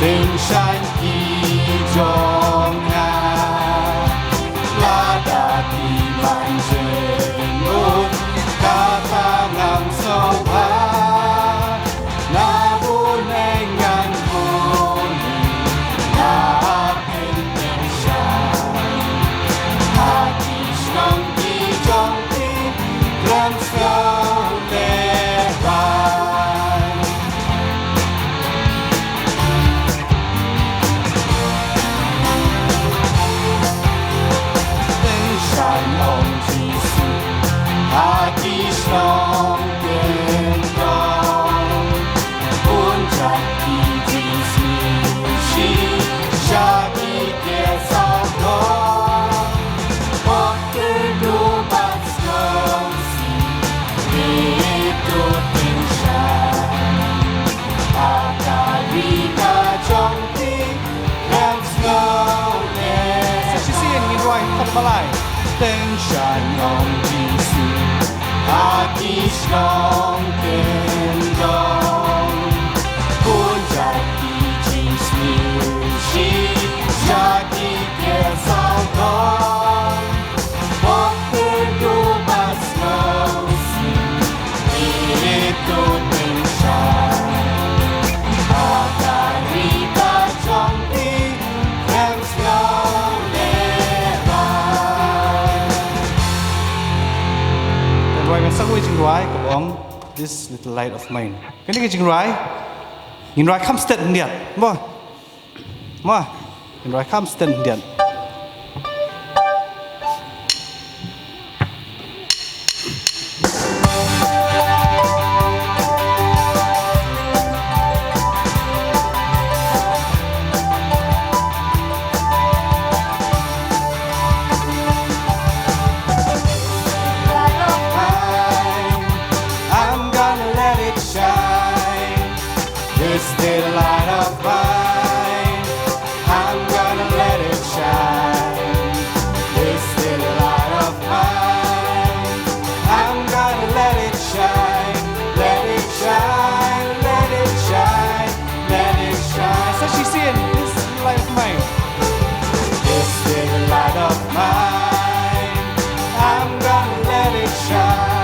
Tình sanh kỳ trong ngài lá đà thì bạn trên ngôn ca ta ngang sâu phá na bu nay ngàn hồn na bên nhân sai a kỳ song kỳ trong tim làm sao để vai tình sanh ông Jesus a kỳ song quyền công buôn chặt kỳ Jesus chi cha kỳ kia sao đó hoặc cứ đủ bắt sâu xì vì tu tình sanh a ca ri ca trong tim em sâu lên sa chi si ngin roi khat balai tình sanh ông Jesus a kỳ song quyền công buôn chặt kỳ Jesus chi cha kỳ kia sao đó hoặc cứ đủ bắt sâu xì vì tu tình sanh a ca ri ca trong tim em sâu lên Kan roi men sang wei jing roi ka bong this little light of mine. Kan ni jing roi. Ngin roi kham stet ndian. Mo. Mo. Ngin roi kham stet ndian. I'm gonna let it shine. This little light of mine. I'm gonna let it shine. This little light of mine. I'm gonna let it shine. Let it shine. Let it shine. Let it shine. Sa chi si this light of mine. This little light of mine, I'm gonna let it shine.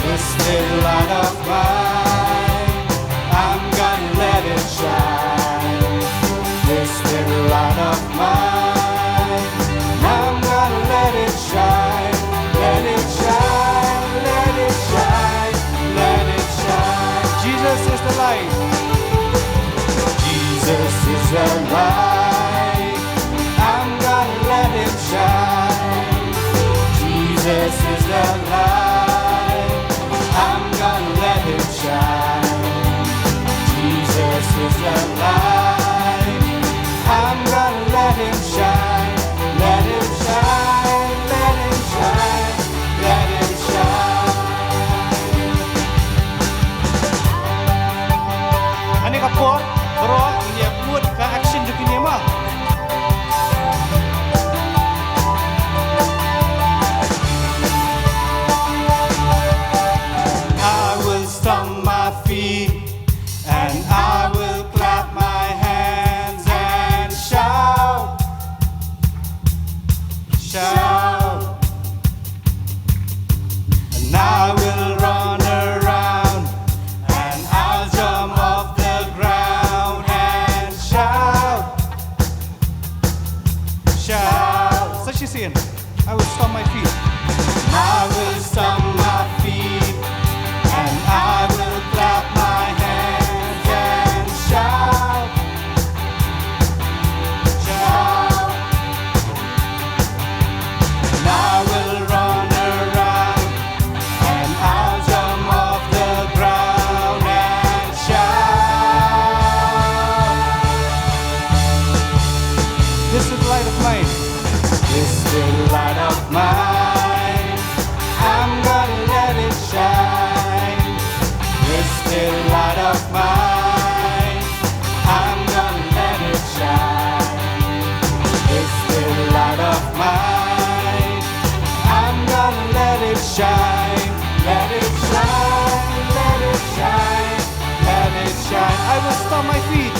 This little light of mine, I'm gonna let it shine. This little light of mine, I'm gonna let it shine. Let it shine, let it shine, let it shine. Jesus is the light. Jesus is the light. I'm gonna let him shine. Jesus is the light. I'm gonna let him shine. Jesus is the light. I'm gonna let him shine. Let him shine. Let him shine. Let him shine. Ani ka pot, ro, ini put ka action ju kini ma. I will stomp my feet and I will clap my hands and shout, shout. And I will run around and I'll jump off the ground and shout, shout. Sa chi si I will stomp my feet. I will stomp my feet and I will clap my hands and shout, shout. And I will run around and I'll jump off the ground and shout. This is the light of mine. This little light of mine, I'm gonna let it shine. This little light of mine, I'm gonna let it shine. This little light of mine, I'm gonna let it shine. Let it shine, let it shine, let it shine. I will stomp my feet.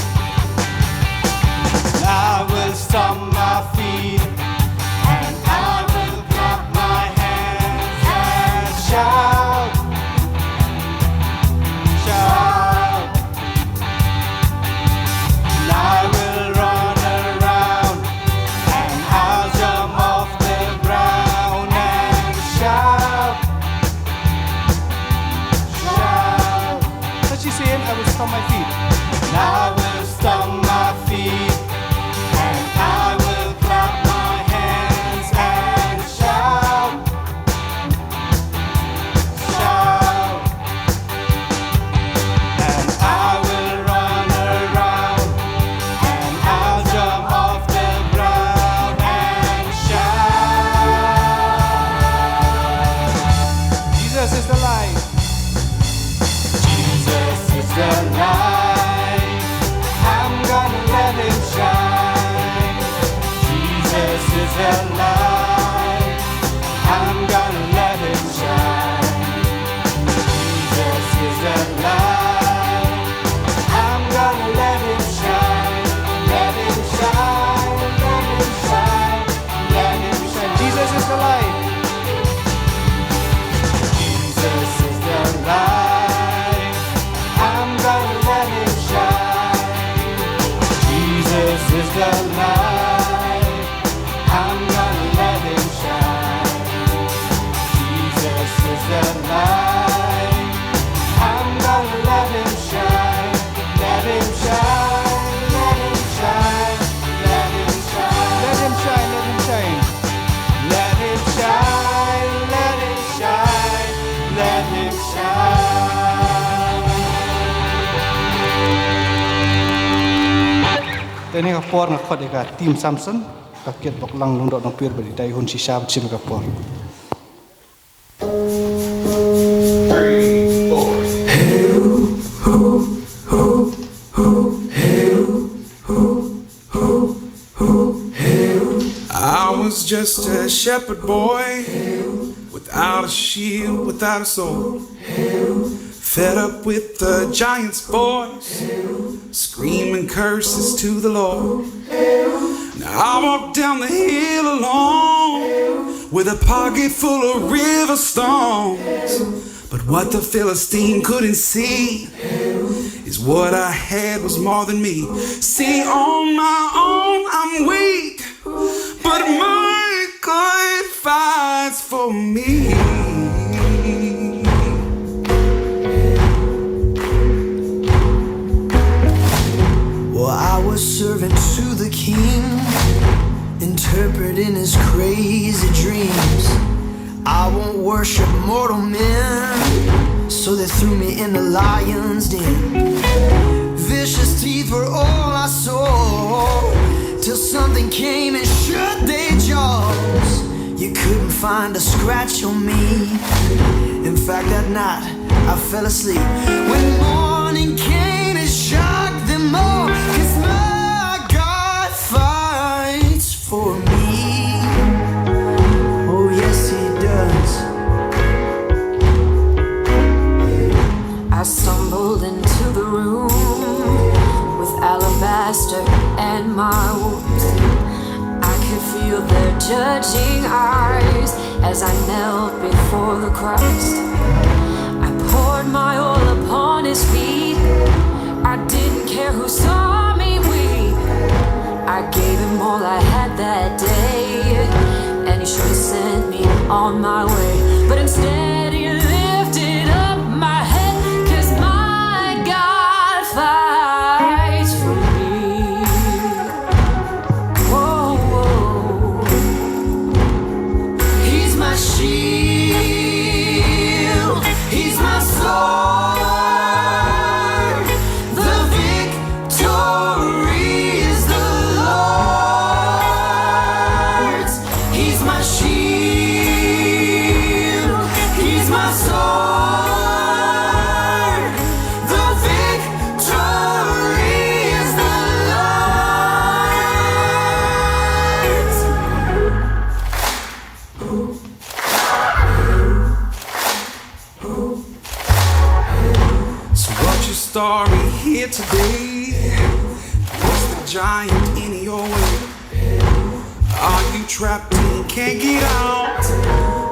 แต่นี่ก็ปอร์กับคนเอกาทีมซัมซุงก็เก็บบอกลังลงดอกน้องเปียบริได้หุ่นชิชาชิมกับปอร์ I was just a shepherd boy, without a shield, without a sword. Fed up with the giant's voice, screaming curses to the Lord. Now I walked down the hill alone, with a pocket full of river stones. But what the Philistine couldn't see is what I had was more than me. See, on my own I'm weak, but my God fights for me. Well, I was servant to the king, interpreting his crazy dreams. I won't worship mortal men, so they threw me in the lion's den. Vicious teeth were all I saw, till something came and shut their jaws. You couldn't find a scratch on me. In fact, that night I fell asleep. When morning came, it shocked them all, 'cause my God fights for me. Oh yes, he does. I stumbled into the room with alabaster and my wounds. I could feel their judging eyes as I knelt before the Christ. I poured my oil upon his feet. I didn't care who saw me weep. I gave him all I had that day, and he should have sent me on my way. But instead he lifted up my head, 'cause my God fights for me. Whoa, whoa. He's my shield, he's my sword. The victory is the Lord's. He's my shield, he's my sword. The victory is the Lord's. So what's your story here today? What's the giant in your way? Are you trapped in and can't get out?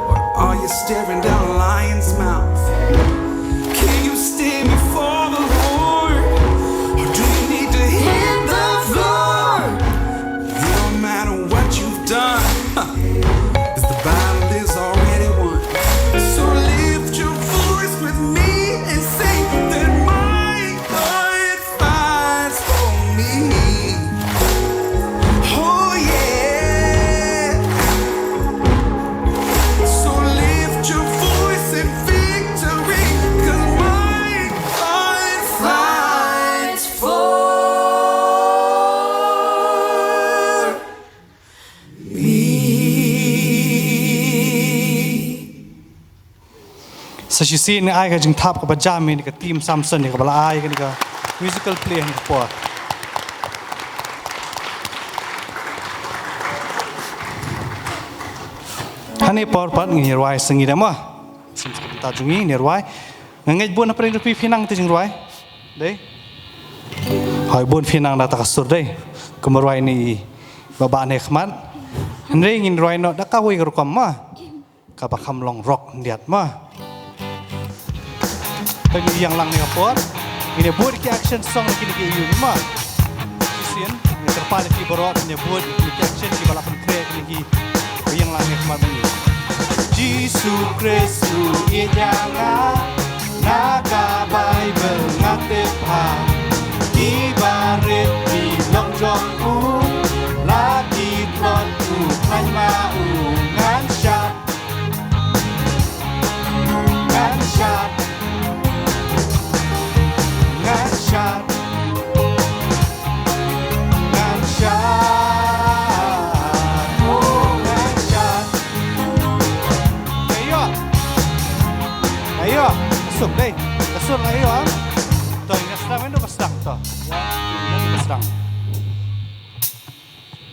Or are you staring down a lion's mouth? Can you stand before the Lord? Or do you need to hit the floor? It don't matter what you've done, 'cause the battle is already won. So lift your voice with me and say that my God fights for me. Oh yeah. So lift your voice in victory, 'cause my God fights for me. สชิซีนี่ไอ้ก็จึงทับกับพระเจ้ามีนี่ก็ทีมซัมซุงนี่ก็บลาไอ้ก็นี่ก็มิวสิคัลเพลงกับปอร์ฮันนี่ปอร์ปัดงี้รวยสังงี้ได้มั้ยสิ่งที่ตาจุงงี้เนี่ยรวยงั้นบุญอะไรที่พี่นังที่จึงรวยเด้หอยบุญพี่นังดาตะกสุดเด้ก็มารวยนี่บ้านเฮกมันฮันนี่งินรวยเนาะดักก้าวอีกรุกมมากับคำลองร็อกเดียดมาtapi yang lang ni apa? Ini buat ke action song lagi lagi you mah. Kesian, ini terpalit di bawah ini buat ke action di balapan krek lagi. Yang lang ni kemana ni? Jesus Kristus ijanga naga Bible ngatepa ibarat di long jongku lagi tuan tu kan mau ngan syat ngan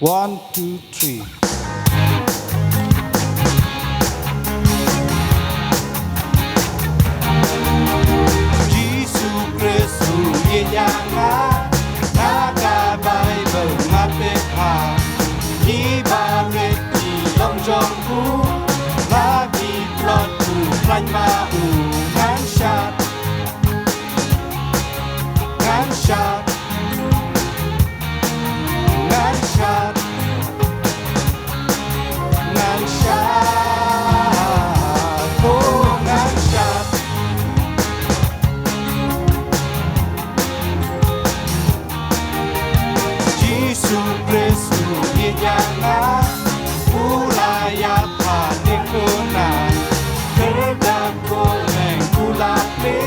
1, 2, 3. Jesus Kristu yenyanga naga Bible ngapeha ibaret di longjongku lagi plotku plan mau ngan shot oh ngan shot Jesus Kristu yenyanga ulaya panikuna kerdak goleng kulate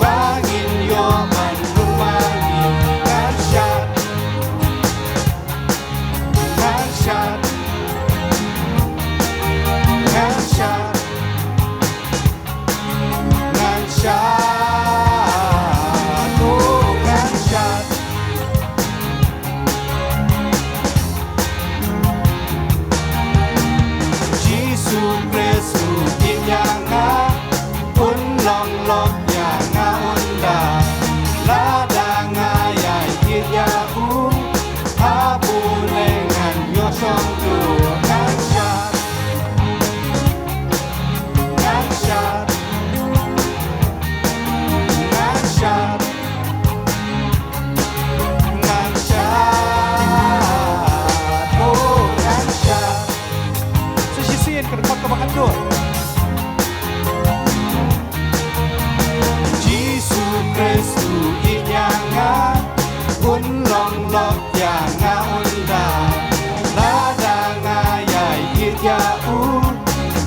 bangin yo manumani ngan shot oh ngan shot Jesus Kristu yenyanga un long lok yanga unda ladanga ya ya abu lengan yo song tu ngan shot oh ngan shot so she seen ka kap ka makan do Jesus Kristu inyanga un long lok yanga unda ladanga ya ya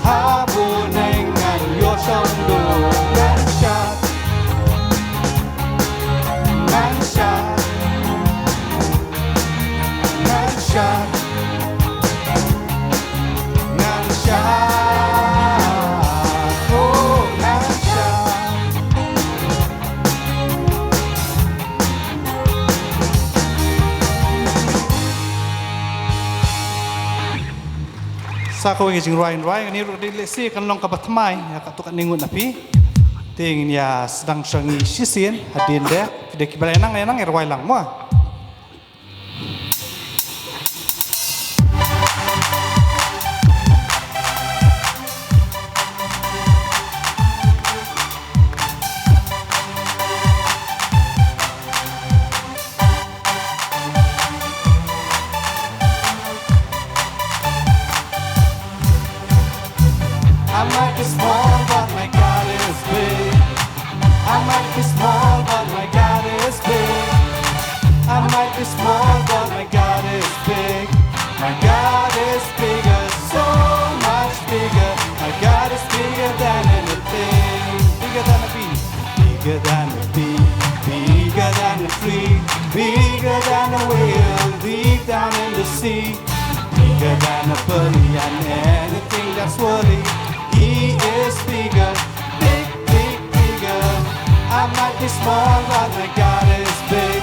habu nengan yo song do ngan shot oh ngan shot sa ko ngi jing roin ani ro di lesi kan long ka patmai ya ka to kan ningun api ting ya sedang sangi sisien hadin de de kibalenang enang erwai lang mo I might be small, but my God is big. I might be small, but my God is big. I might be small, but my God is big. My God is bigger, so much bigger. My God is bigger than anything. Bigger than a bee, bigger than a bee, bigger than a tree, bigger than a whale deep down in the sea. Bigger than a bunny and anything that's swirly. He is bigger, big, big, bigger. I might be small, but my God is big.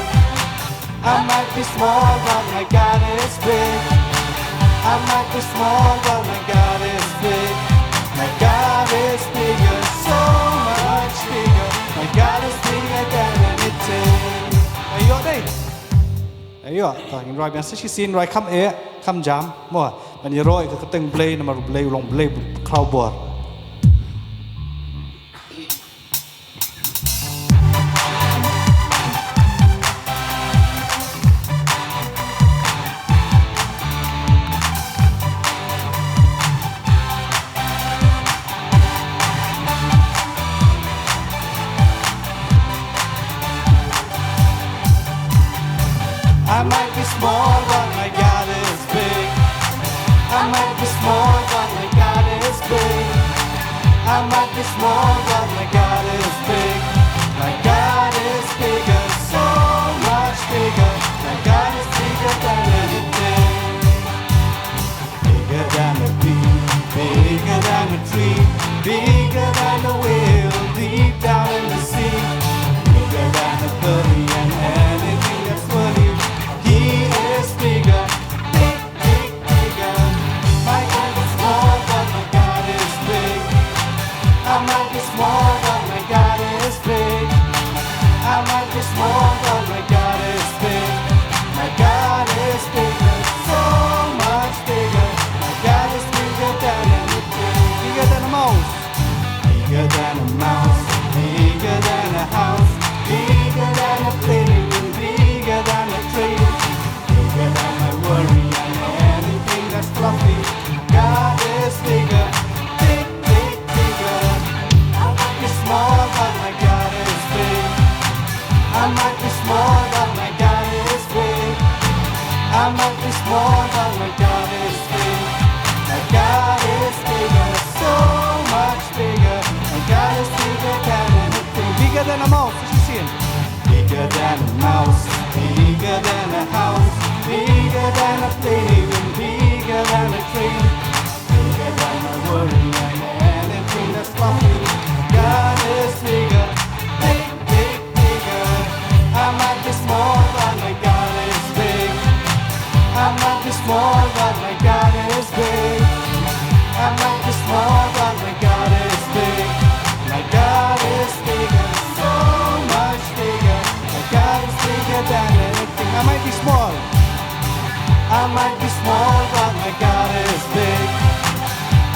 I might be small, but my God is big. I might be small, but my God is big. My God is bigger, so much bigger. My God is bigger than anything. Ayo đây. Ayo, ta in right message scene right come here, come jam. Mo, man you roi ka teng play na maru play long play crowd board. I might be small, but my God is big. I might be small, but my God is big. I might be small, but my God is big. My God is bigger, so much bigger. My God is bigger than anything. Bigger than a bee, bigger than a tree, bigger than a whale deep down in the sea. Bigger than a bunny and anything that's funny. He is bigger,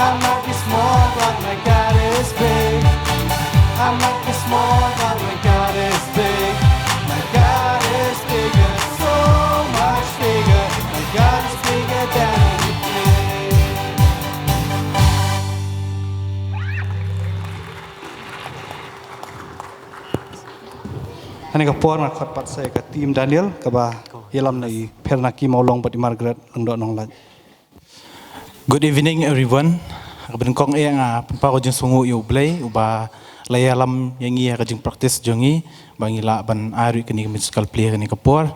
I might be small, but my God is big. I might be small, but my God is big. My God is bigger, so much bigger. My God is bigger than anything. Ani ka por na khot pat sai ka team Daniel ka ba yelam nai pherna ki maulong pati Margaret langdo nong la. Good evening everyone. Kabin kong nga pa ko jing sungu yu play uba layalam yangi ka jing practice jongi bangila ban ari kani musical play kani kapor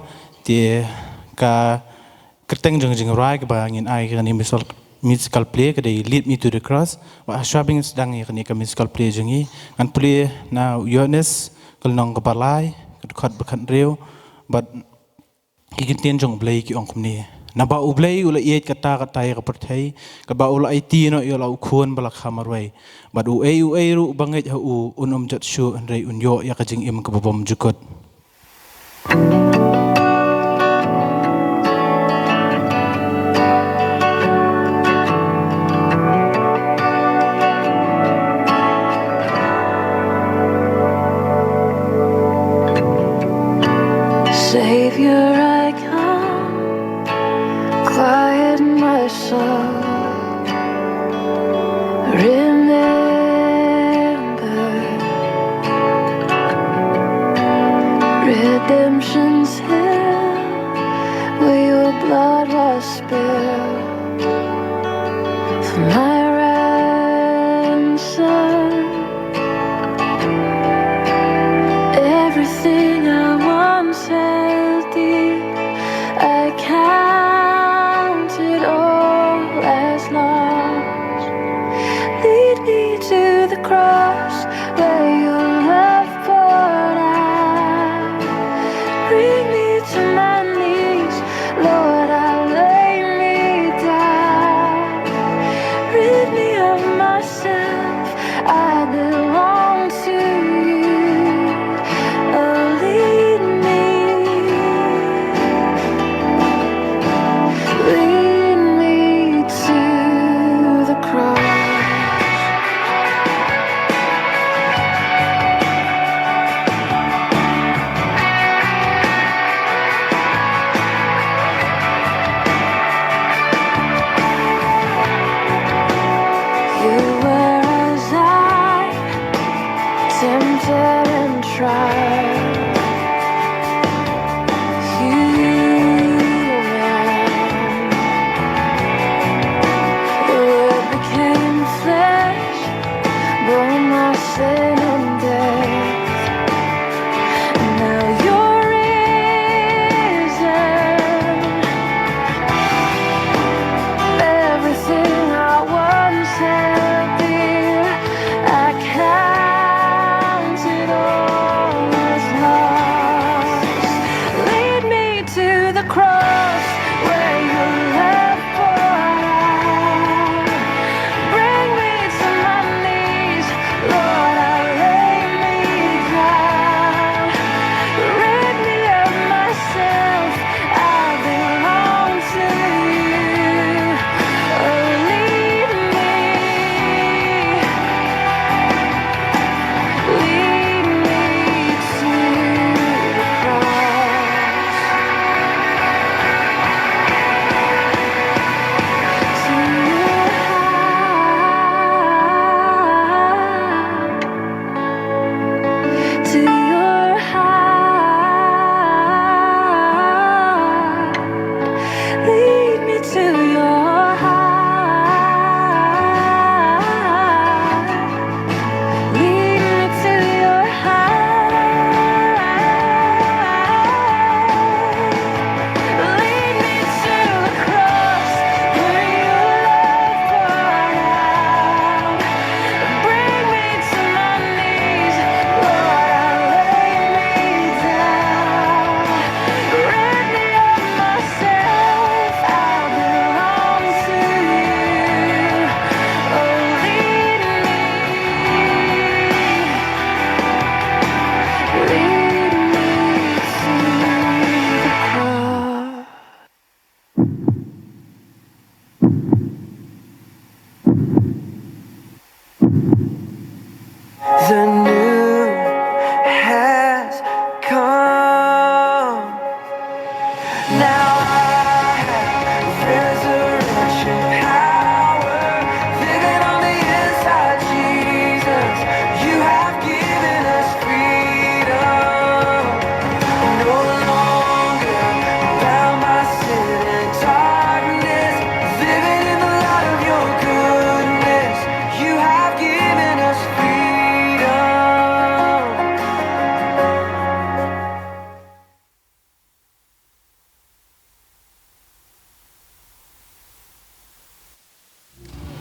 ti ka kerteng jing rai ka bangin ai kani musical play ka dei lead me to the cross wa shabing sedang kani ka musical play jongi an play na yones kalnong ka balai ka khot bakan reu but ikin jong play ki ong kumni na ba ublay ula iet kata ya kapertai ka ba ula IT no ula ukhuan balak hamarway but u ru banget ha u jat shu andrei unyo ya kajing im ka babam jukot Savior, I come, quiet my soul. Remember, redemption's hill, where your blood was spilled for my ransom. Everything I once held dear, I count it all as lost.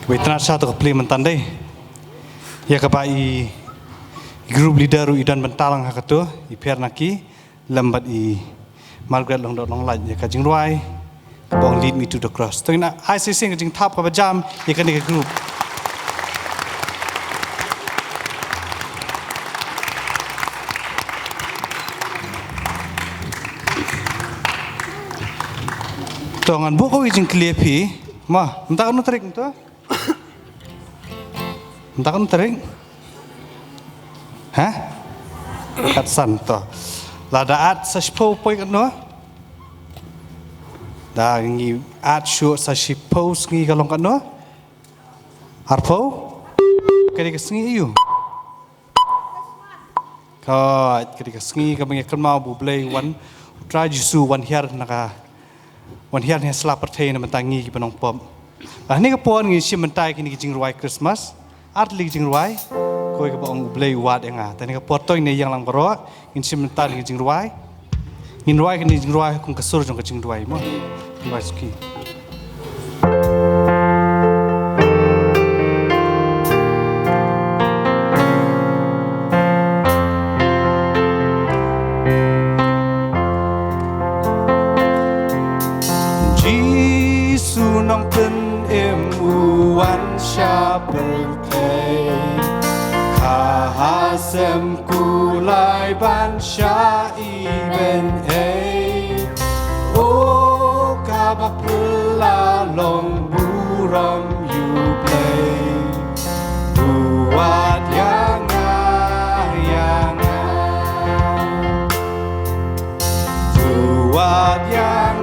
Kebetulan satu kepeli mentan deh. Ya kepai grup leader idan bentalang hakatu ipiar naki lambat Margaret long dot long laj ya kajing ruai kabong lead me to the cross. Tu ina ICC kajing tap kabajam ya kan grup. Tongan buku kajing clear pi. Mah, entah kan tarik tu. Entah kan tarik. Hah? Kat santo. Lada at sa shipo poi kan no. Da ngi at shu sa shipo ngi kalong kan no. Harpo. Kali kesengi iu. Kau kali kesengi kau mengikat mau bublai wan try jisu wan hiar naka. Wan hiar ni selap percaya nama tangi ki penong pom. Ni kapon ngi sim mentai kini jing ruai Christmas. Art lig jing ruai. Koi ke bang ublay wat yang tani kapon toy ni yang lang baro. Ngi sim mentai ngi jing ruai. Ngi ruai kini jing ruai kung kasur jong ke jing ruai mo. Ruai ski. Nong ten emuan syabelkai kahasem kulai ban syai ben o kabak pelalong buram yublai buat yang buat yang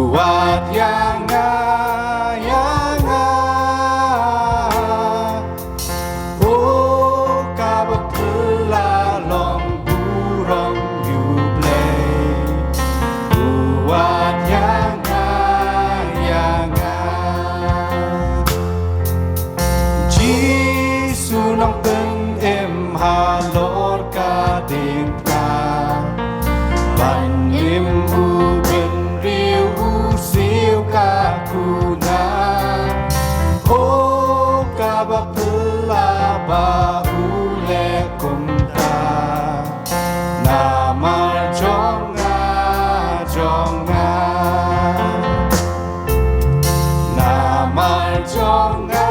buat yang oh kabut pelalong burung yublai buat yang Jisu nong ten em halor kading ka ban em siêu ca kuna o kabak pelaba ule kumta nama jonga nama jonga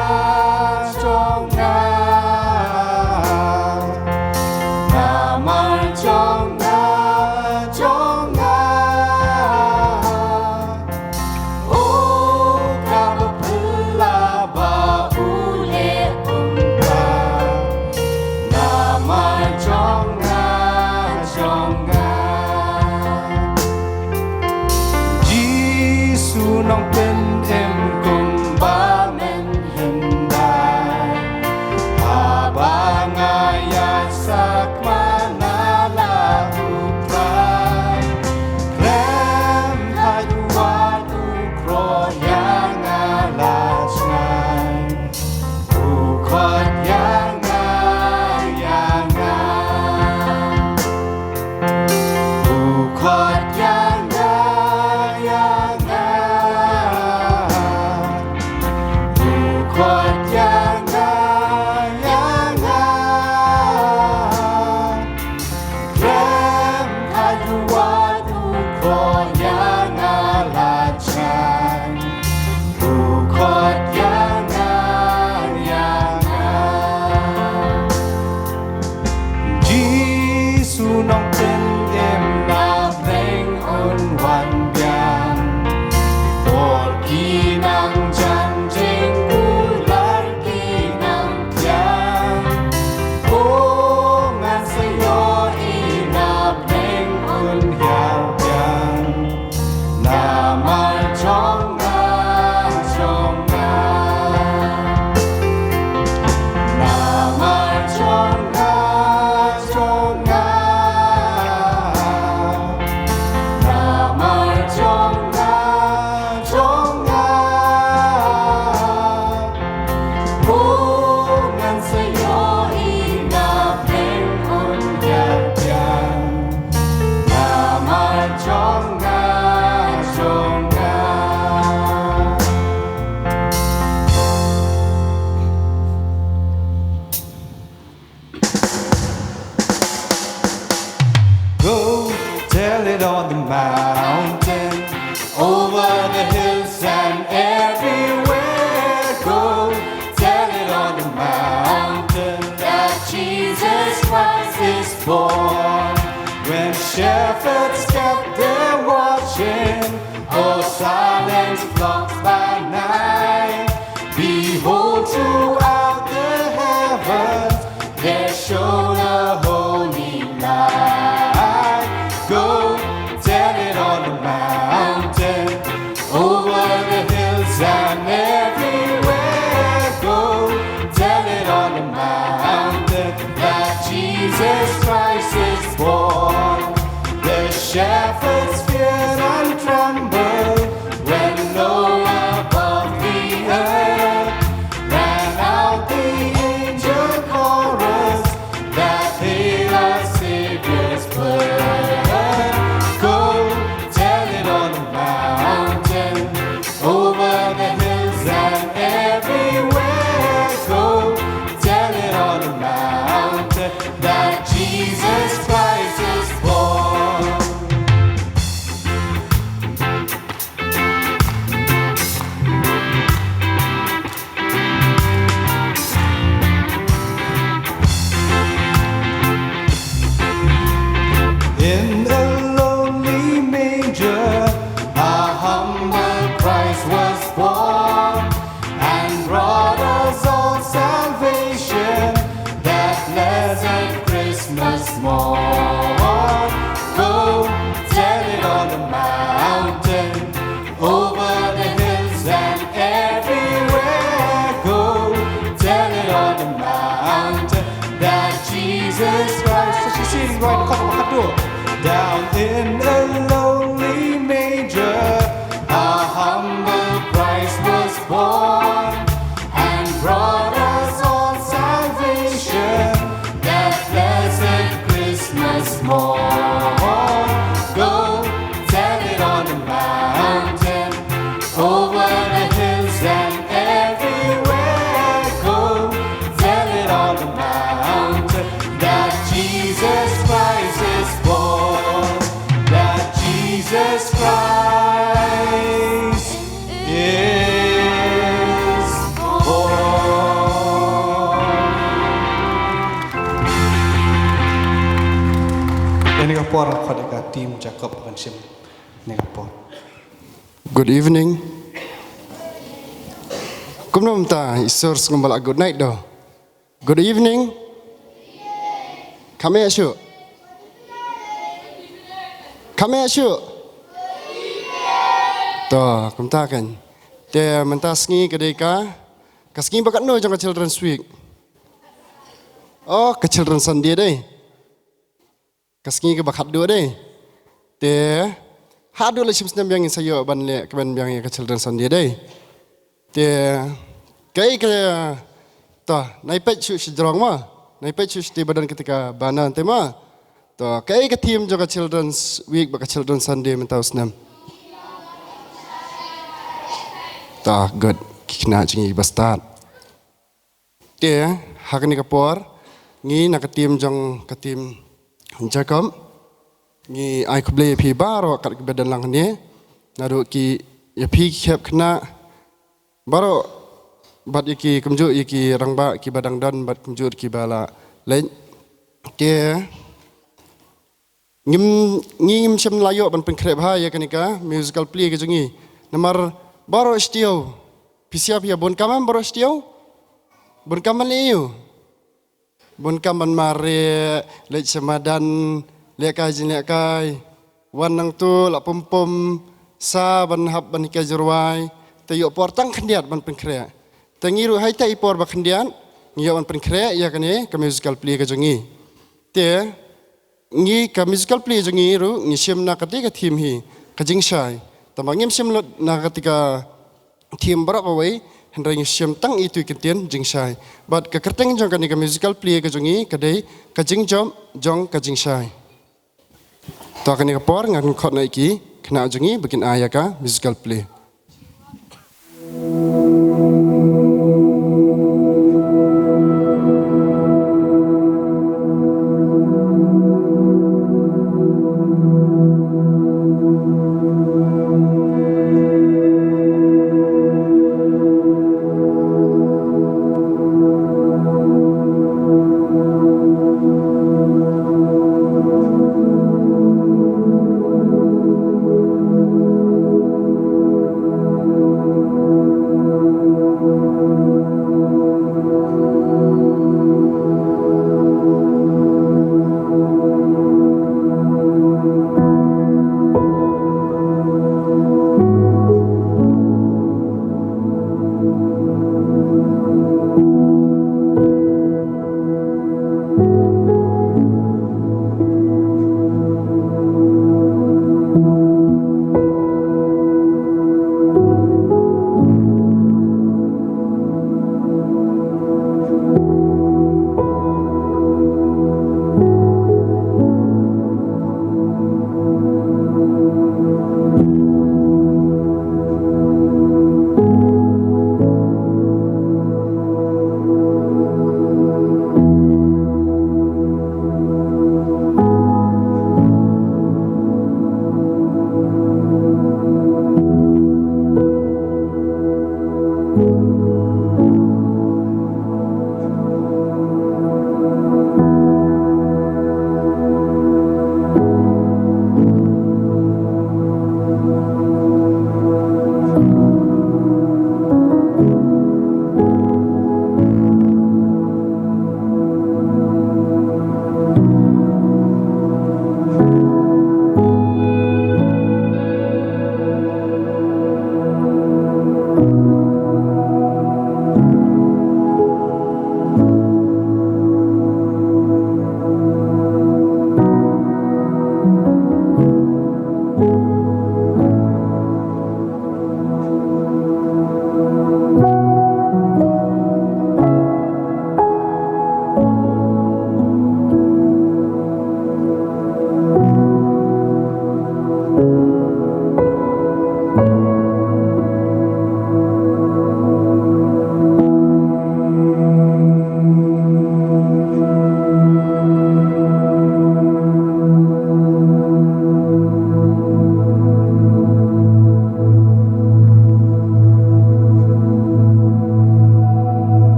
nama jonga nong ten em kung ba men hendai abangaya sak manala utrai rem hayuat ukro yang alasnai ukot yang ukot yang nong ten em na neng on wan bian por kinang jan jeng ular kinang tiang o ngan sayo inap neng on hiao bian nama jonga nama jonga the mountain, over the hills and everywhere. Go tell it on the mountain that Jesus Christ is born. When shepherds kept their watching, oh silent flocks by night, behold throughout the heavens there shone a holy light. Go tell it on the mountain, over the hills and everywhere. Go tell it on the mountain that Jesus Christ is born. The shepherds feared and trembled when low above the earth ran out the angel chorus that hail our Savior's birth. Go tell it on the mountain, over the hills and everywhere. Go tell it on the mountain that Jesus Christ is born. In a lonely manger, a humble Christ was born and brought us all salvation that pleasant Christmas morn. Go tell it on the mountain, over the hills and everywhere. Go tell it on the mountain that Jesus Christ, so she sings right down in a lonely manger, a humble Christ was born and brought us all salvation that blessed Christmas morn. Go tell it on the mountain, over the hills and everywhere. Go tell it on the mountain that Jesus Christ is born. That Jesus Christ is born. Ini kapor khadika team Jacob Banshim. Ini kapor. Good evening. Kumnom ta isor ngumbala good night do. Good evening. Kami asyuk. Kami asyuk. To, kumta kan. Te mentasngi kedeka. Kasngi bakat no jang ke children's week. Oh, ke children's Sunday deh. Kasngi ke bakat do deh. Te hadu le shim snam yang sayo ban le ke ban yang ke children's Sunday deh. Te kai ke to, nai pet chu sidrong ma. Nai pet chu di badan ketika banan tema. To kai ke team juga children's week baka children's Sunday mentau snam. Ta good kina jingi bastard. Te hakni kapor ngi nak team jong ke team Jacob ngi ai kuble pi baro kat badan lang ni naru ki ya pi khep kena baro bat iki kumju iki rangba ki badang dan bat kumju ki bala lain te ngim sem layo ban pen krep ha ya kanika musical play ke jungi namar baro stio pisia pia bon kaman baro stio bon kaman liu bon kaman mare le semadan le kai jin le kai wan nang tu la pom pom sa ban hab ban ka jurwai te yo por tang khndiat ban pen kre te ngiru hai tai por ba khndian ngiyo ban pen kre ya kane ka musical play ke jungi te ngi ka musical play jungi ru ngi sem na katika team hi ka jing shai tamangim sem na katika team barak away hendrai ngi sem tang itu kitian jing shai but ka kerteng jong ka musical play ka jungi kadai ka jing jong ka jing shai to ka ni ka por ngan khot na iki khna jungi bikin aya ka musical play.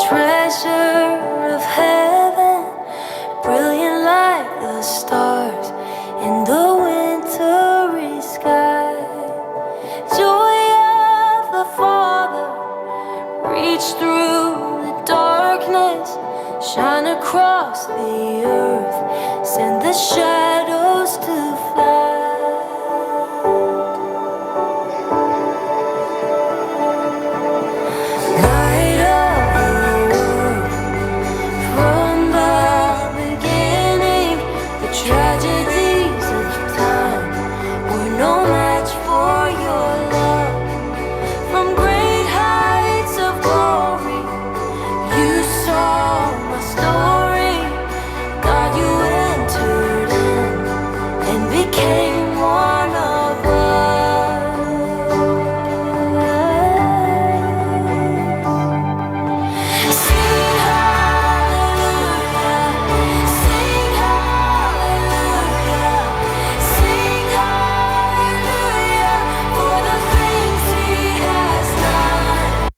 treasure of heaven, brilliant like the stars in the wintry sky. Joy of the Father, reach through the darkness, shine across the earth, send the shadows to fly. Light of the world, from the beginning, the tragedies of time were no match for your love. From great heights of glory, you saw my story. God, you entered in and became one of us. Sing hallelujah, sing hallelujah, sing hallelujah for the things He has done.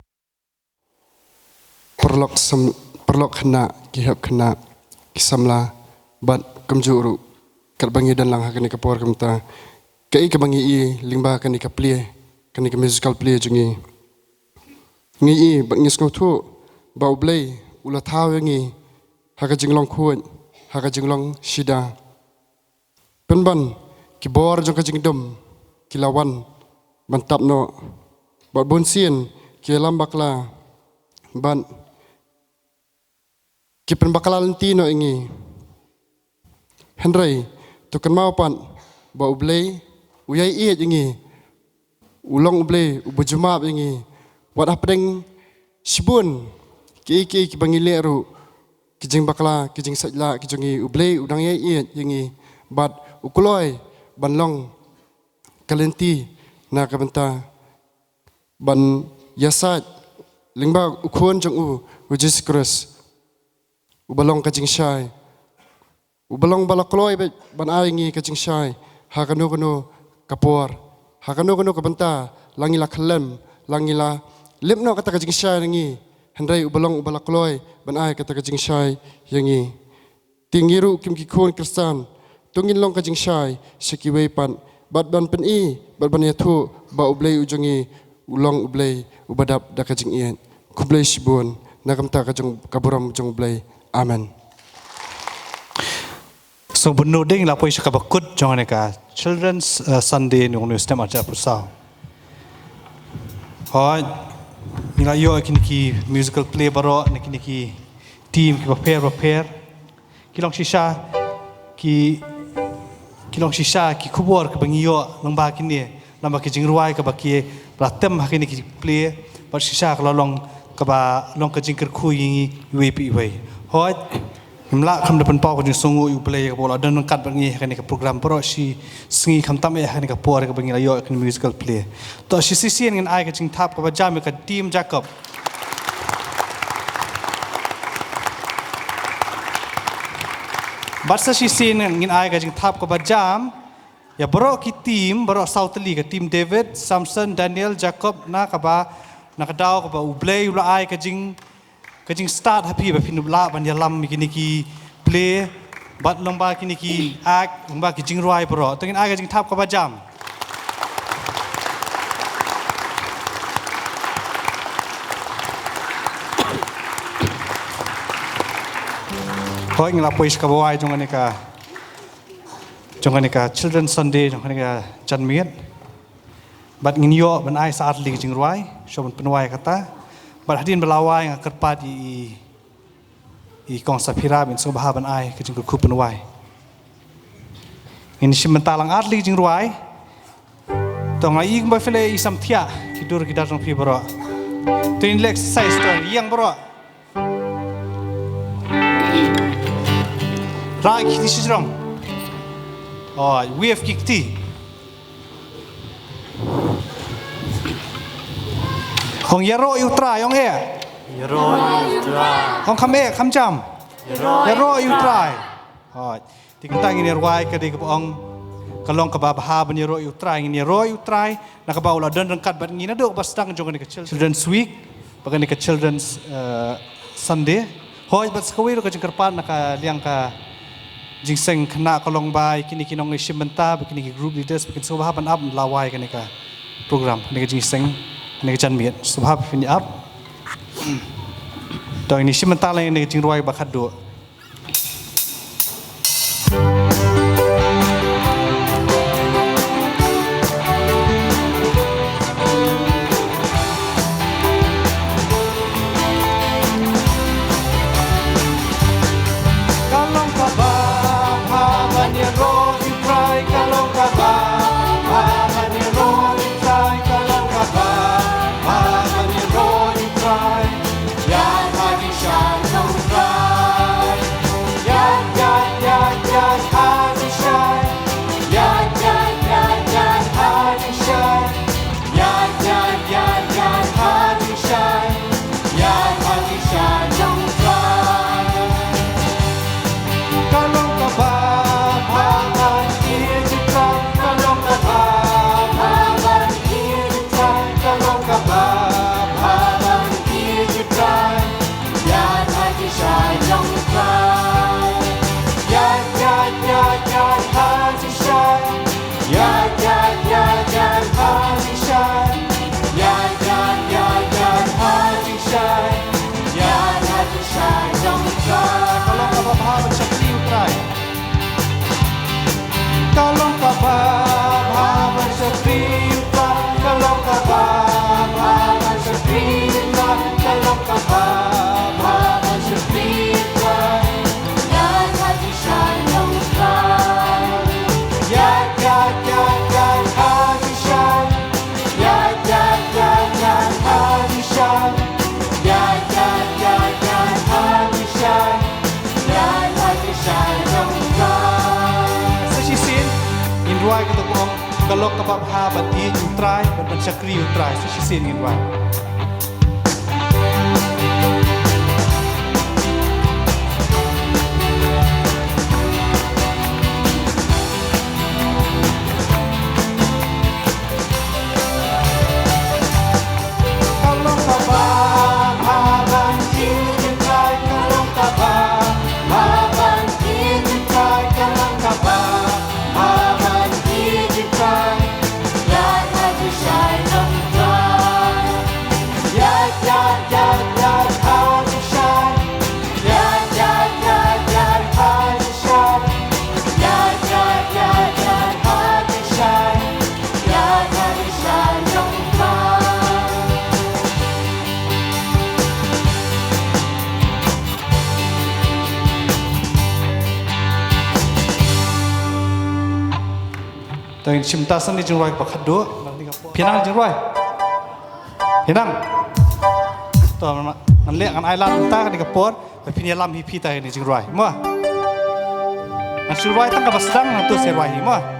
perlok khana kihap khana kisamla bat kamjuru kalbangi dan lang hakani kapor kamta kai kabangi I lingba kani kaplie kani ka musical play jungi ngi I bangis ngothu baublei ula thawengi haka jinglong khuan haka jinglong shida penban ki bor jong ka jingdum kilawan bantap no bat bonsien ki lambakla ban kipen bakalan tino ingi Henry tukan mau pan ba ublei uyai iet ingi ulong ublei ubujumap ingi wat apdeng shibun ki bangile ru kijing bakla kijing sajla kijungi ublei udang yai iet ingi bat ukuloi banlong kalenti na kabenta ban yasat lingba ukhuan jong u Jesus Christ ubalong kajing syai ubalong balakloi ban aingi kajing syai hakanu kapor hakanu kabenta langila khalem langila limno kata kajing syai ngi hendai ubalong balakloi ban ai kata kajing syai yangi tingiru kim ki khon kristan tungin long kajing syai sekiwei pan bat ban pen I bat ban yathu ba ublei ujongi ulong ublei ubadap da kajing ien kublei shibun nakamta kajong kaburam jong ublei. Amen. So benoding la poi shakabakut jong ka Children's Sunday ni unu stem aja pusau. Hoi nila yo kiniki musical play baro kiniki team ki prepare kilong shisha ki kubor ka bangiyo longba kini lamba ki jingruai ka baki platem hakini ki play bar shisha ka long ka ba long ka jingker khu yingi UAP wei hoi himla kham da pan pau ko jing songu u play ka bola dan kat bangi hakini ka program baro shi singi kham tam e hakini ka por ka bangi la yo ka musical play to shi sisien ngin ai ka jing thap ka ba jam ka team Jacob Barsa si sin ngin ai ka jing thap ka ba jam ya baro ki team baro South League ka team David Samson Daniel Jacob na ka ba nakadaw ka ba ublay ula ai ka jing start happy ba pinubla ban ya lam kini ki play bat lomba kini ki act lomba ki jing roi baro to ngin ai ka jing thap ka ba jam Hoi ngila pois ka bawai jong ka Children's Sunday jong ka janmiet bat ngin yo ban ai saat li jing ruai so ban penwai kata bat hadin belawai nga kerpat I kong sapira bin so baha ban ai ka jing ku penwai ngin simentalang at li jing ruai to ngai ing ba fele I samthia kidur ki darong pi bro to in exercise to yang bro Rai kiti sijrong. Oh, we have kikti. Hong yaro you try, hong e. Yaro you try. Hong kame, kam jam. Yaro you try. Oh, tingtang ini ruai ke di ong kalong ka babaha ban yaro you try, ini yaro you try. Nakabaula dan rengkat bat ngina do pas dang jong ni Children's Week, bagan ni Children's Sunday. Hoi bat sekali lo kajeng kerpan nak liang ka jingseng kena kolong bay kini kinong isim benta begini group leaders bikin subah ban up lawai kan ka program ni jingseng ni jan miet subah pini up. Doi ni isim benta lain ni jing ruai bakat do. Kalau kabab ha bat i try bat sakri try so she seen in one. Tengin simtasan di jengruai pakat do, pinang jengruai, pinang. Tuh man lihat kan island tak di kapor, tapi lam hipi tak di jengruai, mua. Man jengruai tak kabas sedang tu serwai, mua.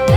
The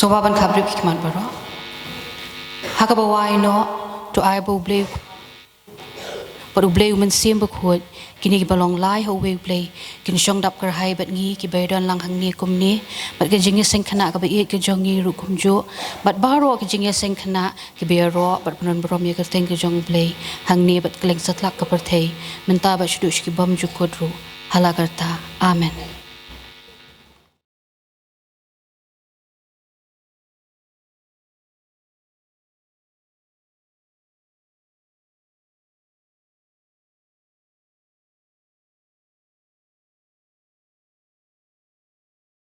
sobaban khabrib hikmat baro hakabawai no to ai bo ble paru ble uman sim ba khot kini ki balong lai ho we ble kin shong dap kar hai bat ngi ki be don lang hang ni kum ni bat ke jing seng khana ka ba e ke jong ni ru kum jo bat baro ke jing seng khana ki be ro bat panon brom ye ka teng ke jong ble hang ni bat kleng satlak ka par thei menta ba shudu ki bam ju kodru hala karta amen